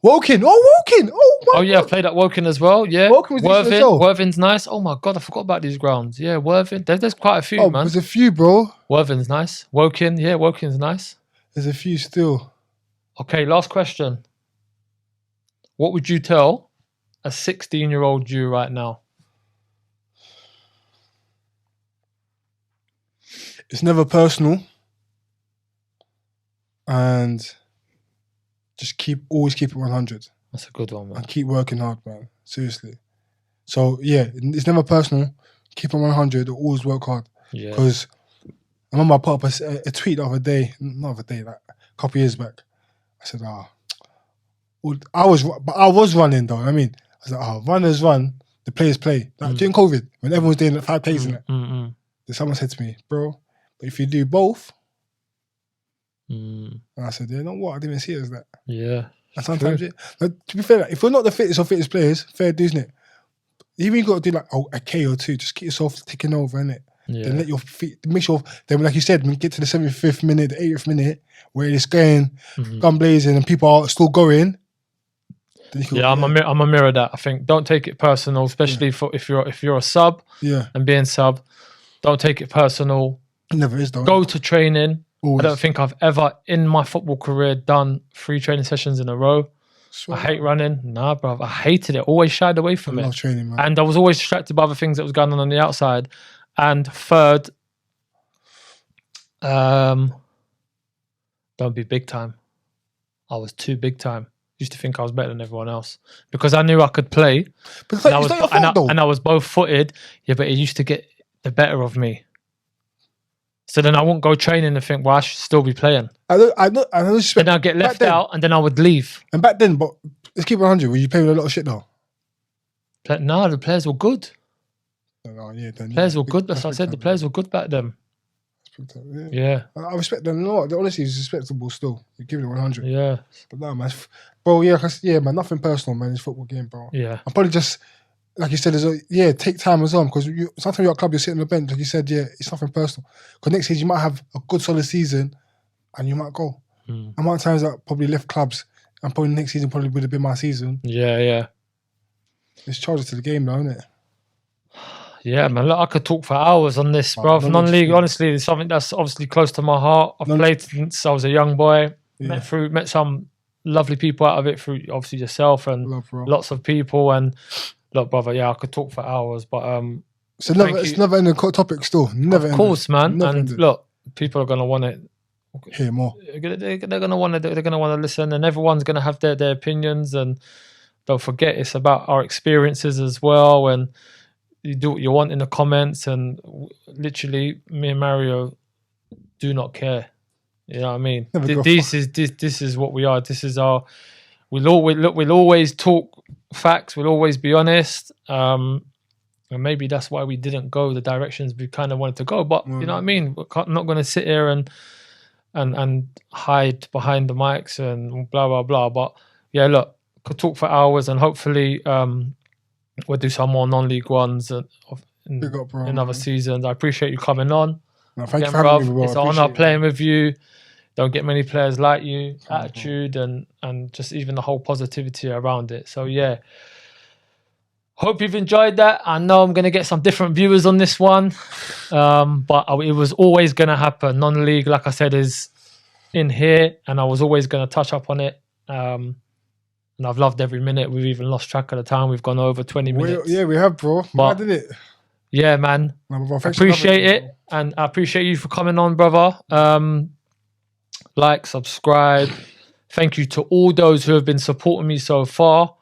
Woking. Oh yeah, I played at Woking as well. Yeah, Woking was decent as well. Worthing's nice. Oh my god, I forgot about these grounds. Yeah, Worthing. There's quite a few, man. There's a few, bro. Worthing's nice. Woking, yeah, Woking's nice. There's a few still. Okay, last question. What would you tell a 16-year-old you right now? It's never personal. And just always keep it 100. That's a good one, man. And keep working hard, man. Seriously. So, yeah, it's never personal. Keep it 100. Always work hard. Yeah. Because I remember I put up a tweet the other day, like a couple years back. I said, I was running though. I mean, I was like, runners run, the players play. Like during COVID, when everyone was doing like 5 plays in it, then someone said to me, bro, but if you do both, and I said, you know what? I didn't even see it as that. Yeah. And sometimes, to be fair, like, if we're not the fittest or fittest players, fair dues, innit? Even you got to do like a K or two, just keep yourself ticking over, innit? Yeah. Then let your feet, make sure, then like you said, when you get to the 75th minute, the 80th minute, where it's going, gun blazing and people are still going. I'm a mirror that. I think don't take it personal, especially if you're a sub and being sub, don't take it personal. It never is though. Go to training. Always. I don't think I've ever in my football career done 3 training sessions in a row. I hate running. Nah, bro. I hated it. Always shied away from it. I love training, man. And I was always distracted by other things that was going on the outside. And third, don't be big time. I was too big time. Used to think I was better than everyone else because I knew I could play. But and I was both footed. Yeah, but it used to get the better of me. So then I wouldn't go training and think, well, I should still be playing. I know. Then I'd get left out and then I would leave. And back then, but let's keep it 100. Were you playing with a lot of shit though? No, the players were good. Players were good. That's what I said. The players were good back then. Yeah. I respect them a lot. Honestly, it's respectable still. You give it 100. Yeah. But no, man. Bro, yeah, man. Nothing personal, man. It's a football game, bro. Yeah. I'm probably just, like you said, take time as well. Because sometimes you're at a club, you're sitting on the bench, like you said, it's nothing personal. Because next season you might have a good solid season and you might go. Amount of times that probably left clubs, and probably next season probably would have been my season. Yeah. It's charges to the game, though, isn't it? Yeah, man. Look, I could talk for hours on this, bro. Non-league, honestly, is something that's obviously close to my heart. I've played since I was a young boy. Yeah. Met some lovely people out of it through obviously yourself and lots of people. And look, brother, yeah, I could talk for hours, but it's never ending topic still. Never. Of course, man. And look, people are gonna want it. Hear more. They're gonna want to listen, and everyone's gonna have their opinions. And don't forget, it's about our experiences as well. And you do what you want in the comments, and literally, me and Mario do not care. You know what I mean? This is what we are. This is our. We'll always talk facts. We'll always be honest. And maybe that's why we didn't go the directions we kind of wanted to go. But you know what I mean? We're not going to sit here and hide behind the mics and blah blah blah. But yeah, look, could talk for hours, and hopefully we'll do some more non-league ones in other seasons. I appreciate you coming on. No, thank you for having me, bro. It's an honor playing with you. Don't get many players like you. Attitude and just even the whole positivity around it. So yeah, hope you've enjoyed that. I know I'm gonna get some different viewers on this one, but it was always gonna happen. Non-league, like I said, is in here, and I was always gonna touch up on it. And I've loved every minute. We've even lost track of the time. We've gone over 20 minutes. Yeah, we have, bro. I did it. Yeah, man. No, bro, appreciate it, bro. And I appreciate you for coming on, brother. Like, subscribe. Thank you to all those who have been supporting me so far.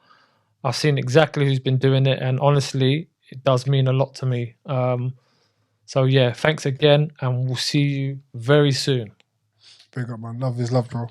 I've seen exactly who's been doing it, and honestly, it does mean a lot to me. So yeah, thanks again, and we'll see you very soon. Big up, man. Love is love, bro.